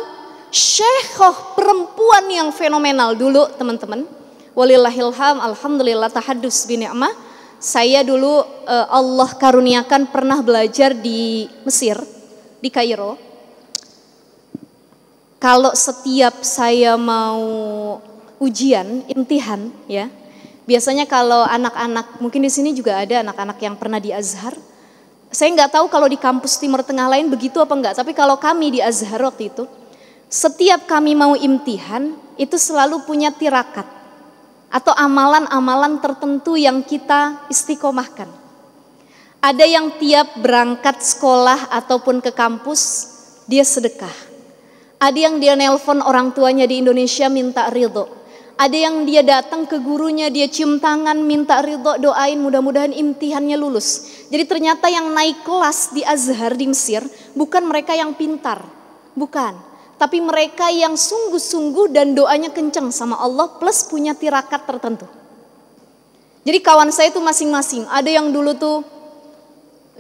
syekhah perempuan yang fenomenal dulu teman-teman. Walillahilham, alhamdulillah, tahaddus bi ni'mah. Saya dulu Allah karuniakan pernah belajar di Mesir, di Kairo. Kalau setiap saya mau ujian, imtihan ya. Biasanya kalau anak-anak, mungkin di sini juga ada anak-anak yang pernah di Azhar. Saya nggak tahu kalau di kampus Timur Tengah lain begitu apa enggak, tapi kalau kami di Azhar waktu itu, setiap kami mau imtihan, itu selalu punya tirakat atau amalan-amalan tertentu yang kita istiqomahkan. Ada yang tiap berangkat sekolah ataupun ke kampus, dia sedekah. Ada yang dia nelpon orang tuanya di Indonesia minta ridho. Ada yang dia datang ke gurunya, dia cium tangan, minta ridho, doain mudah-mudahan imtihannya lulus. Jadi ternyata yang naik kelas di Azhar di Mesir bukan mereka yang pintar, bukan. Tapi mereka yang sungguh-sungguh dan doanya kenceng sama Allah plus punya tirakat tertentu. Jadi kawan saya itu masing-masing, ada yang dulu tuh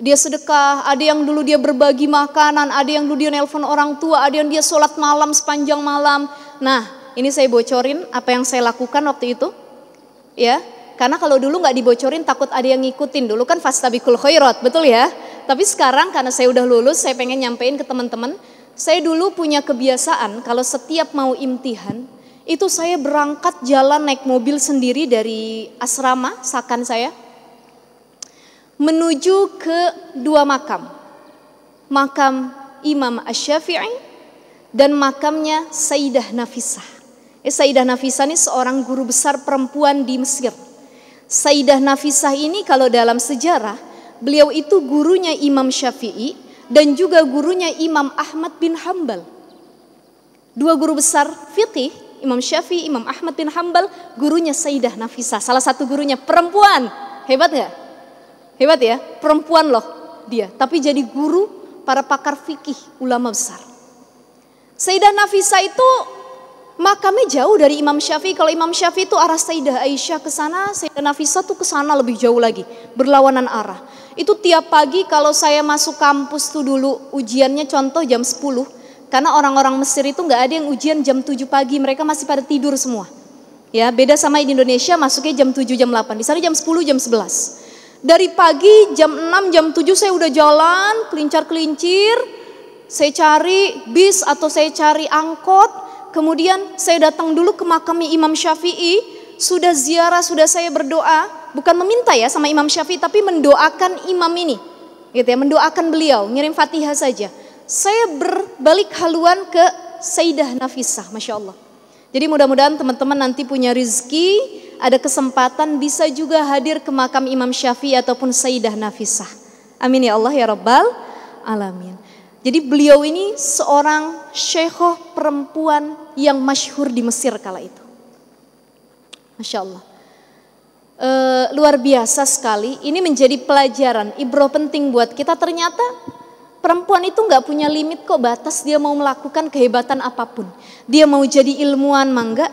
dia sedekah, ada yang dulu dia berbagi makanan, ada yang dulu dia nelpon orang tua, ada yang dia sholat malam sepanjang malam. Nah, ini saya bocorin apa yang saya lakukan waktu itu, ya. Karena kalau dulu nggak dibocorin takut ada yang ngikutin. Dulu kan fastabiqul khairat, betul ya. Tapi sekarang karena saya udah lulus, saya pengen nyampein ke teman-teman. Saya dulu punya kebiasaan kalau setiap mau imtihan, Itu saya berangkat jalan naik mobil sendiri dari asrama Sakan saya menuju ke dua makam. Makam Imam Asy-Syafi'i dan makamnya Sayyidah Nafisah. Sayyidah Nafisah ini seorang guru besar perempuan di Mesir. Sayyidah Nafisah ini kalau dalam sejarah, beliau itu gurunya Imam Syafi'i dan juga gurunya Imam Ahmad bin Hambal. Dua guru besar fiqih, Imam Syafi'i, Imam Ahmad bin Hambal, gurunya Sayyidah Nafisah. Salah satu gurunya perempuan. Hebat gak? Hebat ya, perempuan loh dia. Tapi jadi guru para pakar fikih, ulama besar. Sayyidah Nafisah itu makamnya jauh dari Imam Syafi'i. Kalau Imam Syafi'i itu arah Sayyidah Aisyah ke sana, Sayyidah Nafisah tuh ke sana lebih jauh lagi, berlawanan arah. Itu tiap pagi kalau saya masuk kampus tuh dulu ujiannya contoh jam 10. Karena orang-orang Mesir itu nggak ada yang ujian jam 7 pagi, mereka masih pada tidur semua. Ya, beda sama di Indonesia masuknya jam 7 jam 8. Di sana jam 10 jam 11. Dari pagi jam 6 jam 7 saya udah jalan kelincar-kelincir. Saya cari bis atau saya cari angkot. Kemudian saya datang dulu ke makam Imam Syafi'i. Sudah ziarah, sudah saya berdoa. Bukan meminta ya sama Imam Syafi'i, tapi mendoakan imam ini. Gitu ya, mendoakan beliau, ngirim Fatihah saja. Saya berbalik haluan ke Sayyidah Nafisah, Masya Allah. Jadi mudah-mudahan teman-teman nanti punya rezeki, ada kesempatan bisa juga hadir ke makam Imam Syafi'i ataupun Sayyidah Nafisah. Amin ya Allah ya Rabbal Alamin. Jadi beliau ini seorang syekhoh perempuan yang masyhur di Mesir kala itu. Masya Allah. Luar biasa sekali. Ini menjadi pelajaran, ibrah penting buat kita. Ternyata perempuan itu nggak punya limit kok, batas. Dia mau melakukan kehebatan apapun. Dia mau jadi ilmuwan mangga.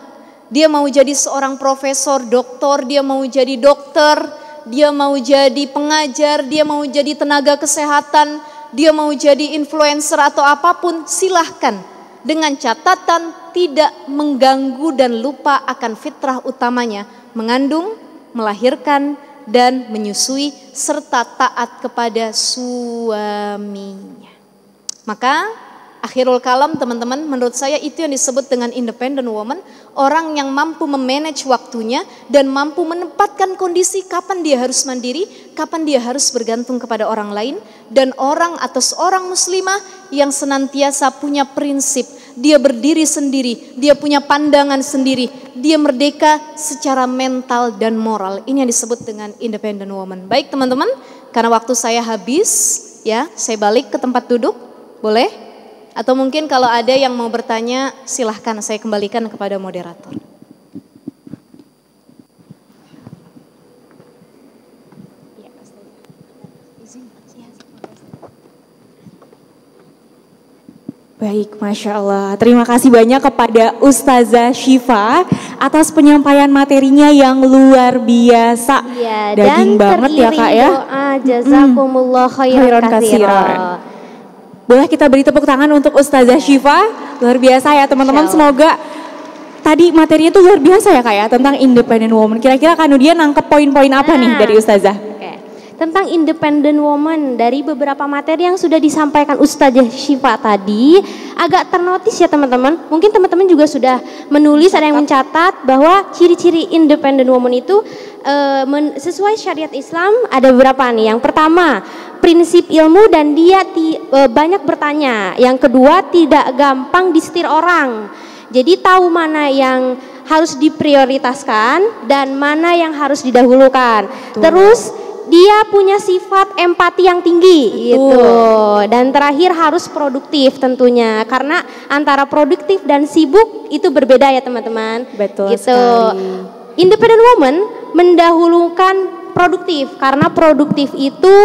Dia mau jadi seorang profesor, doktor, dia mau jadi dokter, dia mau jadi pengajar, dia mau jadi tenaga kesehatan, dia mau jadi influencer atau apapun, silahkan. Dengan catatan tidak mengganggu dan lupa akan fitrah utamanya, mengandung, melahirkan, dan menyusui, serta taat kepada suaminya. Maka akhirul kalam teman-teman, menurut saya itu yang disebut dengan independent woman. Orang yang mampu memanage waktunya dan mampu menempatkan kondisi kapan dia harus mandiri, kapan dia harus bergantung kepada orang lain. Dan orang atau seorang muslimah yang senantiasa punya prinsip. Dia berdiri sendiri, dia punya pandangan sendiri, dia merdeka secara mental dan moral. Ini yang disebut dengan independent woman. Baik teman-teman, karena waktu saya habis, ya saya balik ke tempat duduk, boleh? Atau mungkin kalau ada yang mau bertanya, silahkan saya kembalikan kepada moderator. Baik, Masya Allah. Terima kasih banyak kepada Ustazah Syifa atas penyampaian materinya yang luar biasa. Ya, daging banget ya Kak ya. Doa, jazakumullah khairan katsiran. Boleh kita beri tepuk tangan untuk Ustazah Syifa. Luar biasa ya teman-teman. Semoga tadi materinya itu luar biasa ya Kak ya, tentang independent woman. Kira-kira Kak Nudia nangkep poin-poin apa nih dari Ustazah? Tentang independent woman, dari beberapa materi yang sudah disampaikan Ustazah Syifa tadi, agak ternotis ya teman-teman. Mungkin teman-teman juga sudah menulis, ada yang mencatat bahwa ciri-ciri independent woman itu sesuai syariat Islam ada beberapa nih. Yang pertama, prinsip ilmu dan dia banyak bertanya. Yang kedua, tidak gampang disetir orang. Jadi tahu mana yang harus diprioritaskan dan mana yang harus didahulukan. Terus dia punya sifat empati yang tinggi gitu. Dan terakhir harus produktif tentunya, karena antara produktif dan sibuk itu berbeda ya teman-teman. Betul gitu. Sekali. Independent woman mendahulukan produktif, karena produktif itu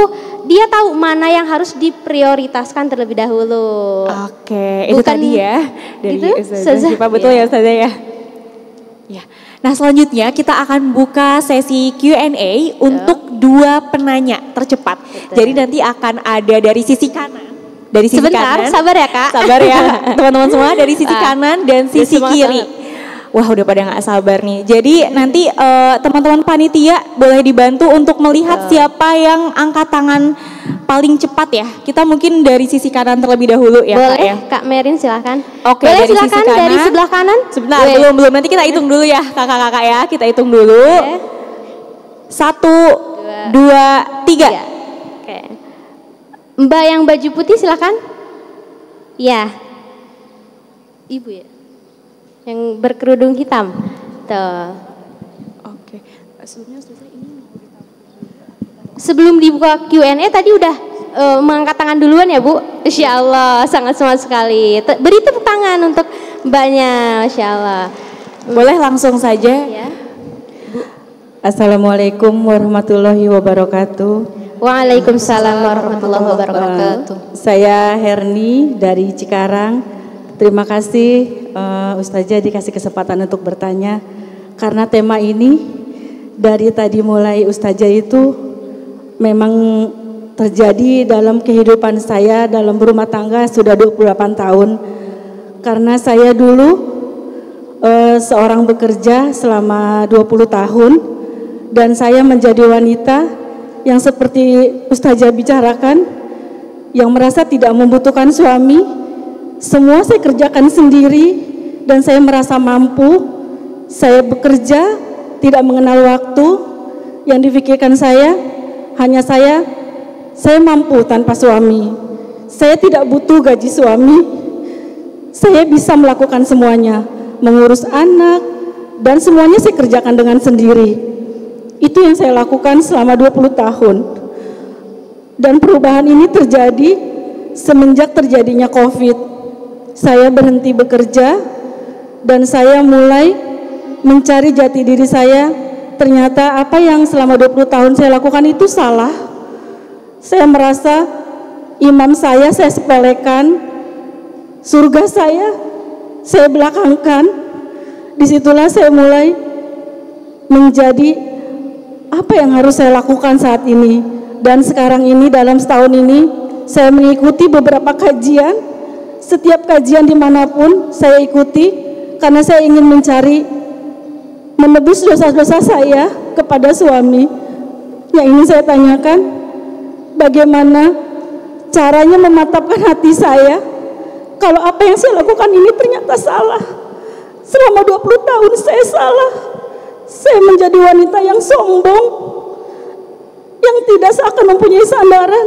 dia tahu mana yang harus diprioritaskan terlebih dahulu. Oke, itu tadi ya dari gitu? Ustazah Syifa, betul ya Ustazah ya. Ya. Nah selanjutnya kita akan buka sesi Q&A untuk dua penanya tercepat. Jadi nanti akan ada dari sisi kanan. Dari sisi Sebentar, kanan. sabar ya Kak. Sabar ya teman-teman semua, dari sisi kanan dan sisi kiri. Wah udah pada gak sabar nih. Jadi nanti teman-teman panitia boleh dibantu untuk melihat siapa yang angkat tangan paling cepat ya. Kita mungkin dari sisi kanan terlebih dahulu ya boleh, Kak ya. Kak Merin silahkan. Oke, boleh dari silahkan sisi kanan. dari sebelah kanan. Sebentar, belum. Nanti kita hitung dulu ya kakak-kakak ya. Kita hitung dulu. Oke. 1, 2, 3. Oke. Mbak yang baju putih silahkan. Ya. Ibu ya. Yang berkerudung hitam. Tuh. Oke. Sebelumnya Ustazah ini mau Sebelum dibuka Q&A tadi udah mengangkat tangan duluan ya Bu. Insya Allah sangat semangat sekali. Beri tepuk tangan untuk mbaknya. Insya Allah. boleh langsung saja. Ya. Assalamualaikum warahmatullahi wabarakatuh. Waalaikumsalam warahmatullahi wabarakatuh. Saya Herni dari Cikarang. Terima kasih Ustazah dikasih kesempatan untuk bertanya. Karena tema ini dari tadi mulai Ustazah itu memang terjadi dalam kehidupan saya dalam berumah tangga sudah 28 tahun. Karena saya dulu seorang bekerja selama 20 tahun dan saya menjadi wanita yang seperti Ustazah bicarakan yang merasa tidak membutuhkan suami. Semua saya kerjakan sendiri dan saya merasa mampu. Saya bekerja tidak mengenal waktu. Yang difikirkan saya hanya saya mampu tanpa suami. Saya tidak butuh gaji suami. Saya bisa melakukan semuanya, mengurus anak dan semuanya saya kerjakan dengan sendiri. Itu yang saya lakukan selama 20 tahun. Dan perubahan ini terjadi semenjak terjadinya Covid. Saya berhenti bekerja dan saya mulai mencari jati diri saya. Ternyata apa yang selama 20 tahun saya lakukan itu salah. Saya merasa imam saya sepelekan, surga saya belakangkan. Disitulah saya mulai menjadi apa yang harus saya lakukan saat ini. Dan sekarang ini dalam setahun ini saya mengikuti beberapa kajian. Setiap kajian dimanapun saya ikuti karena saya ingin menebus dosa-dosa saya kepada suami. Yang ingin saya tanyakan, bagaimana caranya mematapkan hati saya kalau apa yang saya lakukan ini ternyata salah. Selama 20 tahun saya salah. Saya menjadi wanita yang sombong, yang tidak seakan mempunyai sandaran.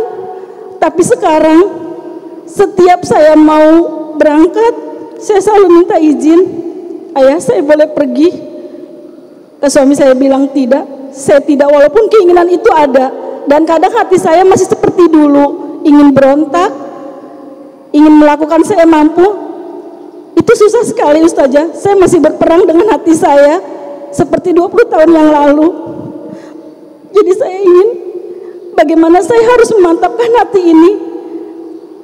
Tapi sekarang setiap saya mau berangkat, saya selalu minta izin. Ayah, saya boleh pergi? Ke suami saya bilang tidak. Saya tidak, walaupun keinginan itu ada. Dan kadang hati saya masih seperti dulu, ingin berontak, ingin melakukan saya mampu. Itu susah sekali Ustazah. Saya masih berperang dengan hati saya seperti 20 tahun yang lalu. Jadi saya ingin bagaimana saya harus memantapkan hati ini.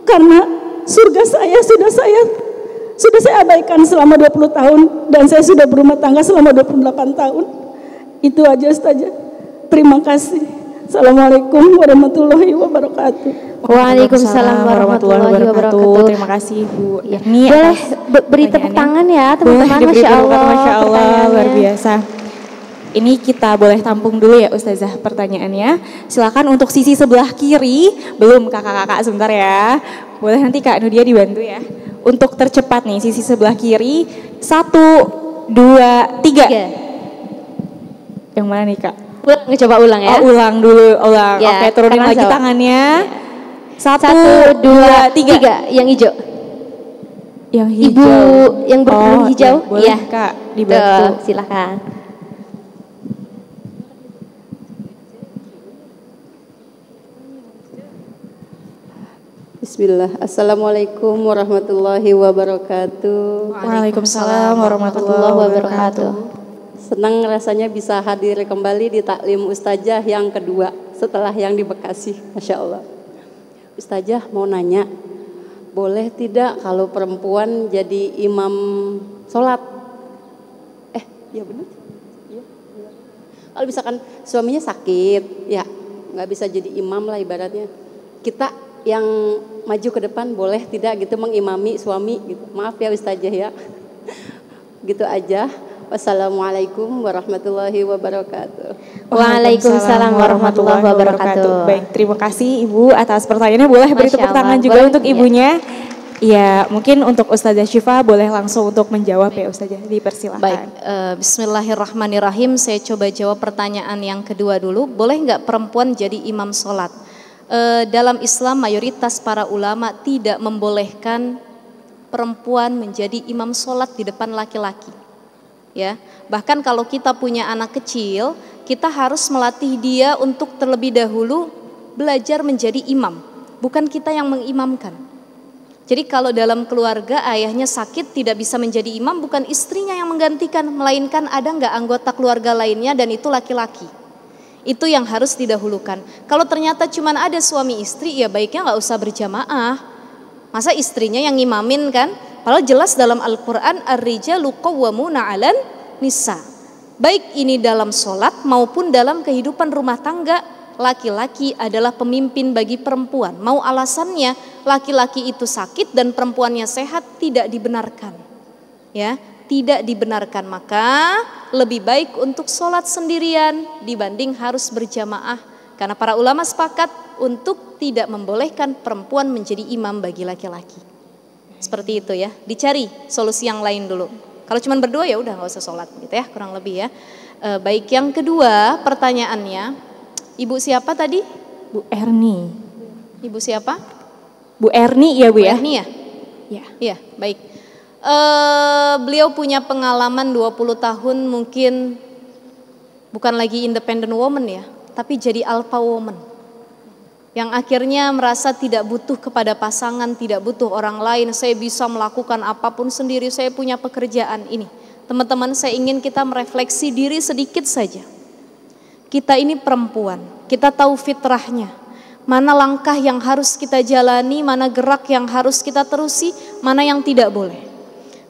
Karena surga saya sudah saya abaikan selama 20 tahun dan saya sudah berumah tangga selama 28 tahun. Itu aja Ustazah. Terima kasih. Assalamualaikum warahmatullahi wabarakatuh. Waalaikumsalam warahmatullahi wabarakatuh. Terima kasih Bu. Ya. Boleh beri tepuk tangan ya teman-teman. Masya Allah. Masya Allah, luar biasa. Ini kita boleh tampung dulu ya Ustazah pertanyaannya. Silakan untuk sisi sebelah kiri, belum kakak-kakak sebentar ya. Boleh nanti Kak Nudia dibantu ya. Untuk tercepat nih sisi sebelah kiri, 1, 2, 3. Yang mana nih Kak? Coba ulang ya. Oh, ulang dulu, ulang. Ya, oke, turunin lagi coba. tangannya. Ya. 1, 2, 3. Yang hijau. Yang hijau. Ibu yang berkerudung hijau. Ya, boleh Kak dibantu. Tuh, silakan. Bismillah. Assalamualaikum warahmatullahi wabarakatuh. Waalaikumsalam warahmatullahi wabarakatuh. Senang rasanya bisa hadir kembali di taklim Ustazah yang kedua setelah yang di Bekasi. Masya Allah. Ustazah mau nanya, boleh tidak kalau perempuan jadi imam sholat? Ya benar. Ya. Kalau misalkan suaminya sakit, ya nggak bisa jadi imam lah ibaratnya. Kita yang maju ke depan boleh tidak gitu mengimami suami gitu. Maaf ya Ustazah ya. Gitu aja. Wassalamualaikum warahmatullahi wabarakatuh. Waalaikumsalam warahmatullahi wabarakatuh. Baik, terima kasih Ibu atas pertanyaannya. Boleh beri tepuk tangan juga boleh, untuk ibunya. Ya, mungkin untuk Ustazah Syifa boleh langsung untuk menjawab ya Ustazah, dipersilahkan. Baik, bismillahirrahmanirrahim. Saya coba jawab pertanyaan yang kedua dulu. Boleh nggak perempuan jadi imam sholat? Dalam Islam mayoritas para ulama tidak membolehkan perempuan menjadi imam sholat di depan laki-laki. Ya, bahkan kalau kita punya anak kecil, kita harus melatih dia untuk terlebih dahulu belajar menjadi imam, bukan kita yang mengimamkan. Jadi kalau dalam keluarga ayahnya sakit tidak bisa menjadi imam, bukan istrinya yang menggantikan, melainkan ada nggak anggota keluarga lainnya dan itu laki-laki. Itu yang harus didahulukan. Kalau ternyata cuma ada suami istri, ya baiknya nggak usah berjamaah. Masa istrinya yang ngimamin kan? Padahal jelas dalam Al-Quran, ar-rijalu qawwamuna 'alan nisa. Baik ini dalam sholat maupun dalam kehidupan rumah tangga, laki-laki adalah pemimpin bagi perempuan. Mau alasannya laki-laki itu sakit dan perempuannya sehat, tidak dibenarkan. Ya, tidak dibenarkan. Maka lebih baik untuk sholat sendirian dibanding harus berjamaah. Karena para ulama sepakat untuk tidak membolehkan perempuan menjadi imam bagi laki-laki. Seperti itu ya. Dicari solusi yang lain dulu. Kalau cuma berdua ya udah nggak usah sholat gitu ya, kurang lebih ya. Baik, yang kedua pertanyaannya. Ibu siapa tadi? Bu Erni. Ibu siapa? Bu Erni ya Bu ya? Bu Erni ya? Ya. Iya, baik. Beliau punya pengalaman 20 tahun mungkin bukan lagi independent woman ya, tapi jadi alpha woman. Yang akhirnya merasa tidak butuh kepada pasangan, tidak butuh orang lain. Saya bisa melakukan apapun sendiri, saya punya pekerjaan ini. Teman-teman, saya ingin kita merefleksi diri sedikit saja. Kita ini perempuan, kita tahu fitrahnya. Mana langkah yang harus kita jalani, mana gerak yang harus kita terusi, mana yang tidak boleh.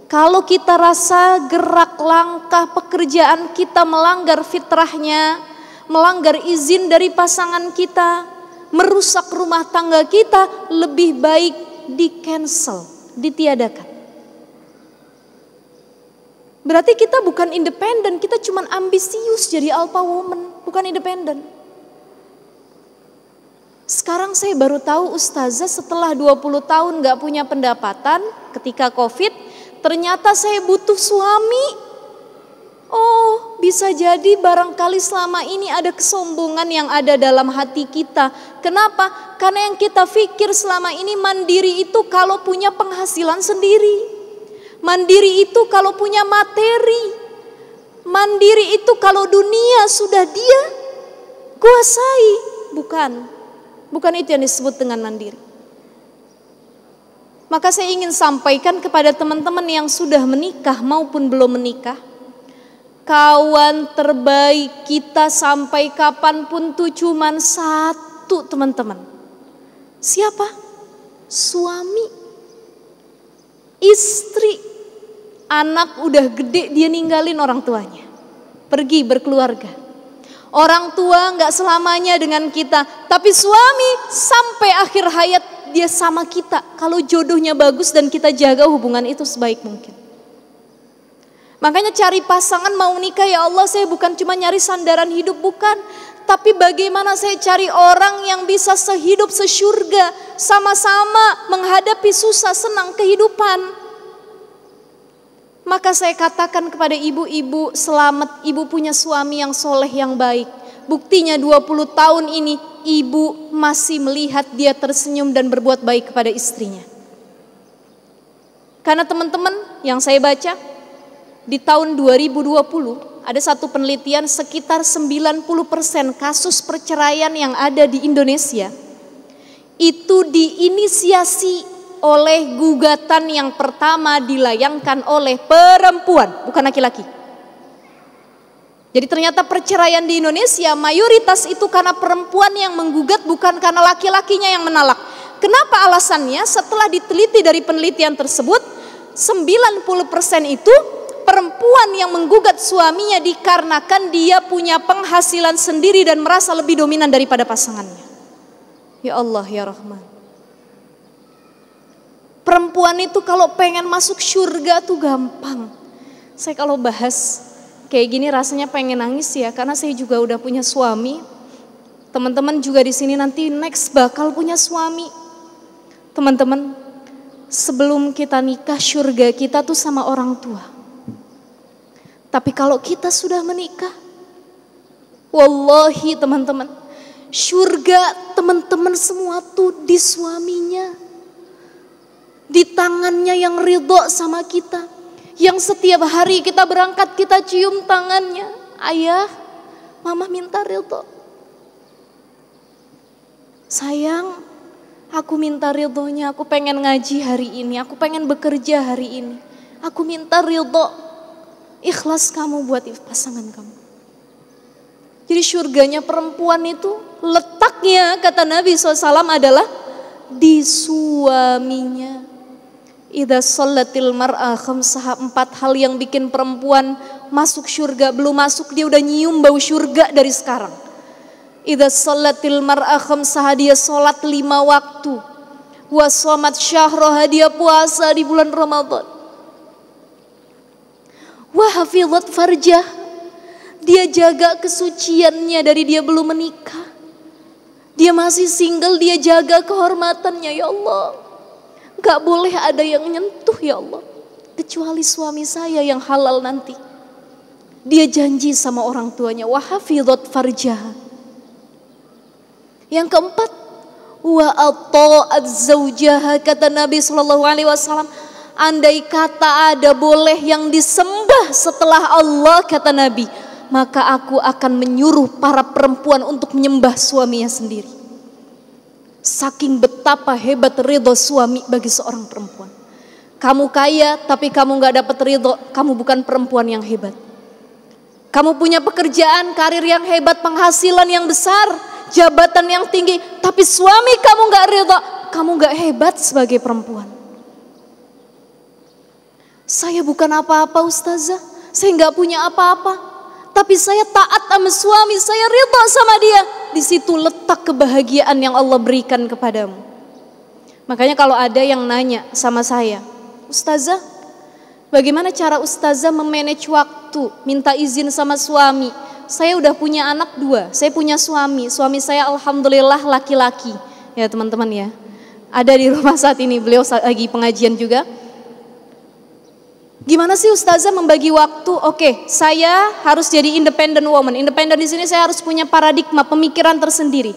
Kalau kita rasa gerak langkah pekerjaan kita melanggar fitrahnya, melanggar izin dari pasangan kita, merusak rumah tangga kita, lebih baik di cancel, ditiadakan. Berarti kita bukan independen, kita cuma ambisius jadi alpha woman, bukan independen. Sekarang saya baru tahu ustazah setelah 20 tahun gak punya pendapatan ketika COVID, ternyata saya butuh suami. Oh, bisa jadi barangkali selama ini ada kesombongan yang ada dalam hati kita. Kenapa? Karena yang kita pikir selama ini mandiri itu kalau punya penghasilan sendiri. Mandiri itu kalau punya materi. Mandiri itu kalau dunia sudah dia kuasai. Bukan itu yang disebut dengan mandiri. Maka saya ingin sampaikan kepada teman-teman yang sudah menikah maupun belum menikah. Kawan terbaik kita sampai kapanpun tuh cuman satu, teman-teman. Siapa? Suami. Istri. Anak udah gede dia ninggalin orang tuanya. Pergi berkeluarga. Orang tua gak selamanya dengan kita. Tapi suami sampai akhir hayat dia sama kita. Kalau jodohnya bagus dan kita jaga hubungan itu sebaik mungkin. Makanya cari pasangan mau nikah, ya Allah, saya bukan cuma nyari sandaran hidup, bukan. Tapi bagaimana saya cari orang yang bisa sehidup sesyurga. Sama-sama menghadapi susah senang kehidupan. Maka saya katakan kepada ibu-ibu, selamat ibu punya suami yang soleh yang baik. Buktinya 20 tahun ini ibu masih melihat dia tersenyum dan berbuat baik kepada istrinya. Karena teman-teman yang saya baca, di tahun 2020 ada satu penelitian sekitar 90% kasus perceraian yang ada di Indonesia itu diinisiasi oleh gugatan yang pertama dilayangkan oleh perempuan, bukan laki-laki. Jadi ternyata perceraian di Indonesia mayoritas itu karena perempuan yang menggugat, bukan karena laki-lakinya yang menolak. Kenapa alasannya? Setelah diteliti dari penelitian tersebut, 90% itu perempuan yang menggugat suaminya dikarenakan dia punya penghasilan sendiri dan merasa lebih dominan daripada pasangannya. Ya Allah, ya Rahman. Perempuan itu kalau pengen masuk surga tuh gampang. Saya kalau bahas kayak gini rasanya pengen nangis ya, karena saya juga udah punya suami. Teman-teman juga di sini nanti next bakal punya suami. Teman-teman, sebelum kita nikah, surga kita tuh sama orang tua. Tapi kalau kita sudah menikah, wallahi teman-teman, surga teman-teman semua tuh di suaminya. Di tangannya yang ridho sama kita. Yang setiap hari kita berangkat kita cium tangannya. Ayah, mama minta ridho. Sayang, aku minta ridhonya, aku pengen ngaji hari ini, aku pengen bekerja hari ini. Aku minta ridho, ikhlas kamu buat pasangan kamu. Jadi surganya perempuan itu letaknya kata Nabi SAW adalah di suaminya. Idza shallatil mar'a khamsaha, 4 hal yang bikin perempuan masuk surga. Belum masuk dia udah nyium bau surga dari sekarang. Idza shallatil mar'a khamsaha, dia sholat 5 waktu. Wa shamat syahraha, dia puasa di bulan Ramadan. Wa hafizat farjah, dia jaga kesuciannya dari dia belum menikah. Dia masih single, dia jaga kehormatannya. Ya Allah, gak boleh ada yang nyentuh ya Allah, kecuali suami saya yang halal nanti. Dia janji sama orang tuanya, wa hafizat farjaha. Yang keempat, wa ata'at zaujaha, kata Nabi SAW, andai kata ada boleh yang disembah setelah Allah, kata Nabi, maka aku akan menyuruh para perempuan untuk menyembah suaminya sendiri. Saking betapa hebat ridho suami bagi seorang perempuan. Kamu kaya tapi kamu gak dapat ridho, kamu bukan perempuan yang hebat. Kamu punya pekerjaan, karir yang hebat, penghasilan yang besar, jabatan yang tinggi, tapi suami kamu gak ridho, kamu gak hebat sebagai perempuan. Saya bukan apa-apa ustazah, saya gak punya apa-apa, tapi saya taat sama suami, saya ridha sama dia. Di situ letak kebahagiaan yang Allah berikan kepadamu. Makanya kalau ada yang nanya sama saya, ustazah, bagaimana cara ustazah memanage waktu, minta izin sama suami? Saya udah punya anak 2, saya punya suami saya alhamdulillah laki-laki. Ya teman-teman ya, ada di rumah saat ini, beliau lagi pengajian juga. Gimana sih ustazah membagi waktu? Oke, saya harus jadi independent woman. Independent di sini saya harus punya paradigma pemikiran tersendiri.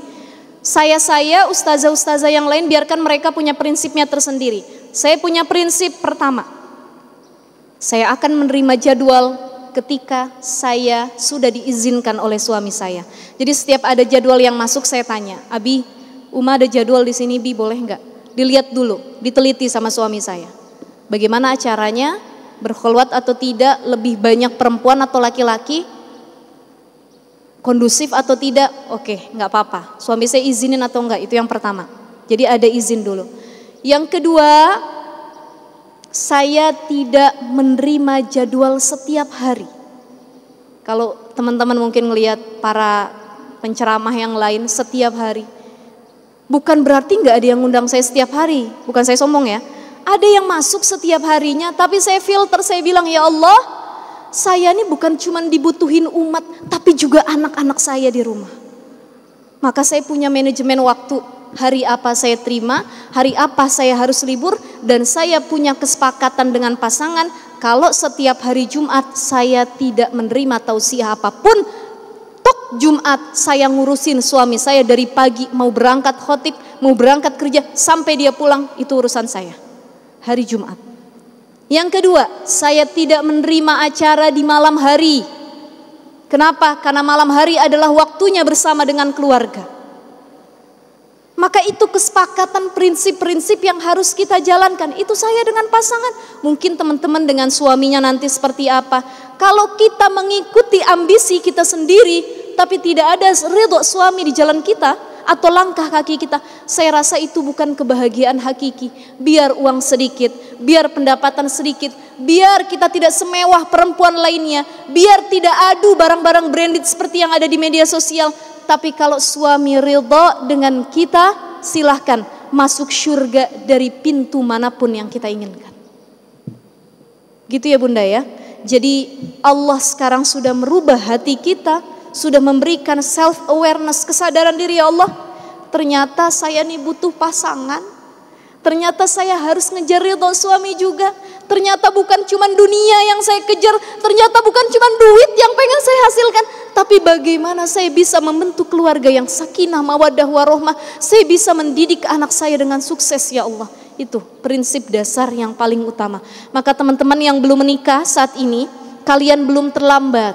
Saya ustazah-ustazah yang lain biarkan mereka punya prinsipnya tersendiri. Saya punya prinsip pertama. Saya akan menerima jadwal ketika saya sudah diizinkan oleh suami saya. Jadi setiap ada jadwal yang masuk saya tanya, Abi, Uma ada jadwal di sini, Bi, boleh nggak? Dilihat dulu, diteliti sama suami saya. Bagaimana acaranya? Berkhulwat atau tidak, lebih banyak perempuan atau laki-laki, kondusif atau tidak, oke, nggak apa-apa. Suami saya izinin atau enggak, itu yang pertama. Jadi ada izin dulu. Yang kedua, saya tidak menerima jadwal setiap hari. Kalau teman-teman mungkin melihat para penceramah yang lain setiap hari, bukan berarti nggak ada yang ngundang saya setiap hari. Bukan saya sombong ya. Ada yang masuk setiap harinya, tapi saya filter, saya bilang, ya Allah, saya ini bukan cuma dibutuhin umat, tapi juga anak-anak saya di rumah. Maka saya punya manajemen waktu, hari apa saya terima, hari apa saya harus libur, dan saya punya kesepakatan dengan pasangan, kalau setiap hari Jumat saya tidak menerima tausiah apapun, tok Jumat saya ngurusin suami saya dari pagi, mau berangkat khotib, mau berangkat kerja, sampai dia pulang, itu urusan saya. Hari Jumat. Yang kedua, saya tidak menerima acara di malam hari. Kenapa? Karena malam hari adalah waktunya bersama dengan keluarga. Maka itu kesepakatan prinsip-prinsip yang harus kita jalankan. Itu saya dengan pasangan. Mungkin teman-teman dengan suaminya nanti seperti apa. Kalau kita mengikuti ambisi kita sendiri, tapi tidak ada ridho suami di jalan kita, atau langkah kaki kita, saya rasa itu bukan kebahagiaan hakiki. Biar uang sedikit, biar pendapatan sedikit, biar kita tidak semewah perempuan lainnya, biar tidak adu barang-barang branded seperti yang ada di media sosial, tapi kalau suami ridho dengan kita, silahkan masuk surga dari pintu manapun yang kita inginkan. Gitu ya Bunda ya. Jadi Allah sekarang sudah merubah hati kita, sudah memberikan self awareness, kesadaran diri. Ya Allah, ternyata saya nih butuh pasangan. Ternyata saya harus ngejar ridho suami juga. Ternyata bukan cuma dunia yang saya kejar, ternyata bukan cuma duit yang pengen saya hasilkan, tapi bagaimana saya bisa membentuk keluarga yang sakinah, mawaddah, warohmah. Saya bisa mendidik anak saya dengan sukses. Ya Allah, itu prinsip dasar yang paling utama. Maka teman-teman yang belum menikah saat ini, kalian belum terlambat.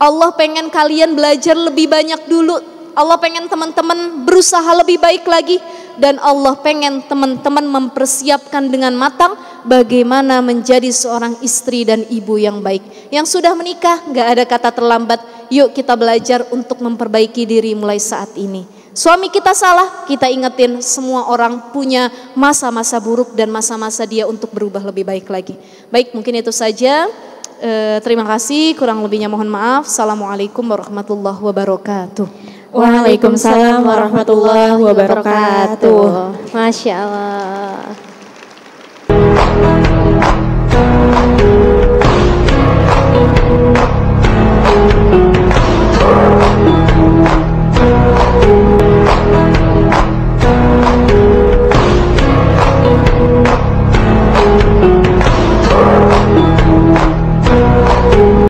Allah pengen kalian belajar lebih banyak dulu. Allah pengen teman-teman berusaha lebih baik lagi. Dan Allah pengen teman-teman mempersiapkan dengan matang bagaimana menjadi seorang istri dan ibu yang baik. Yang sudah menikah, gak ada kata terlambat. Yuk kita belajar untuk memperbaiki diri mulai saat ini. Suami kita salah, kita ingetin, semua orang punya masa-masa buruk dan masa-masa dia untuk berubah lebih baik lagi. Baik, mungkin itu saja. Terima kasih, kurang lebihnya mohon maaf. Assalamualaikum warahmatullahi wabarakatuh. Waalaikumsalam warahmatullahi wabarakatuh. Masya Allah.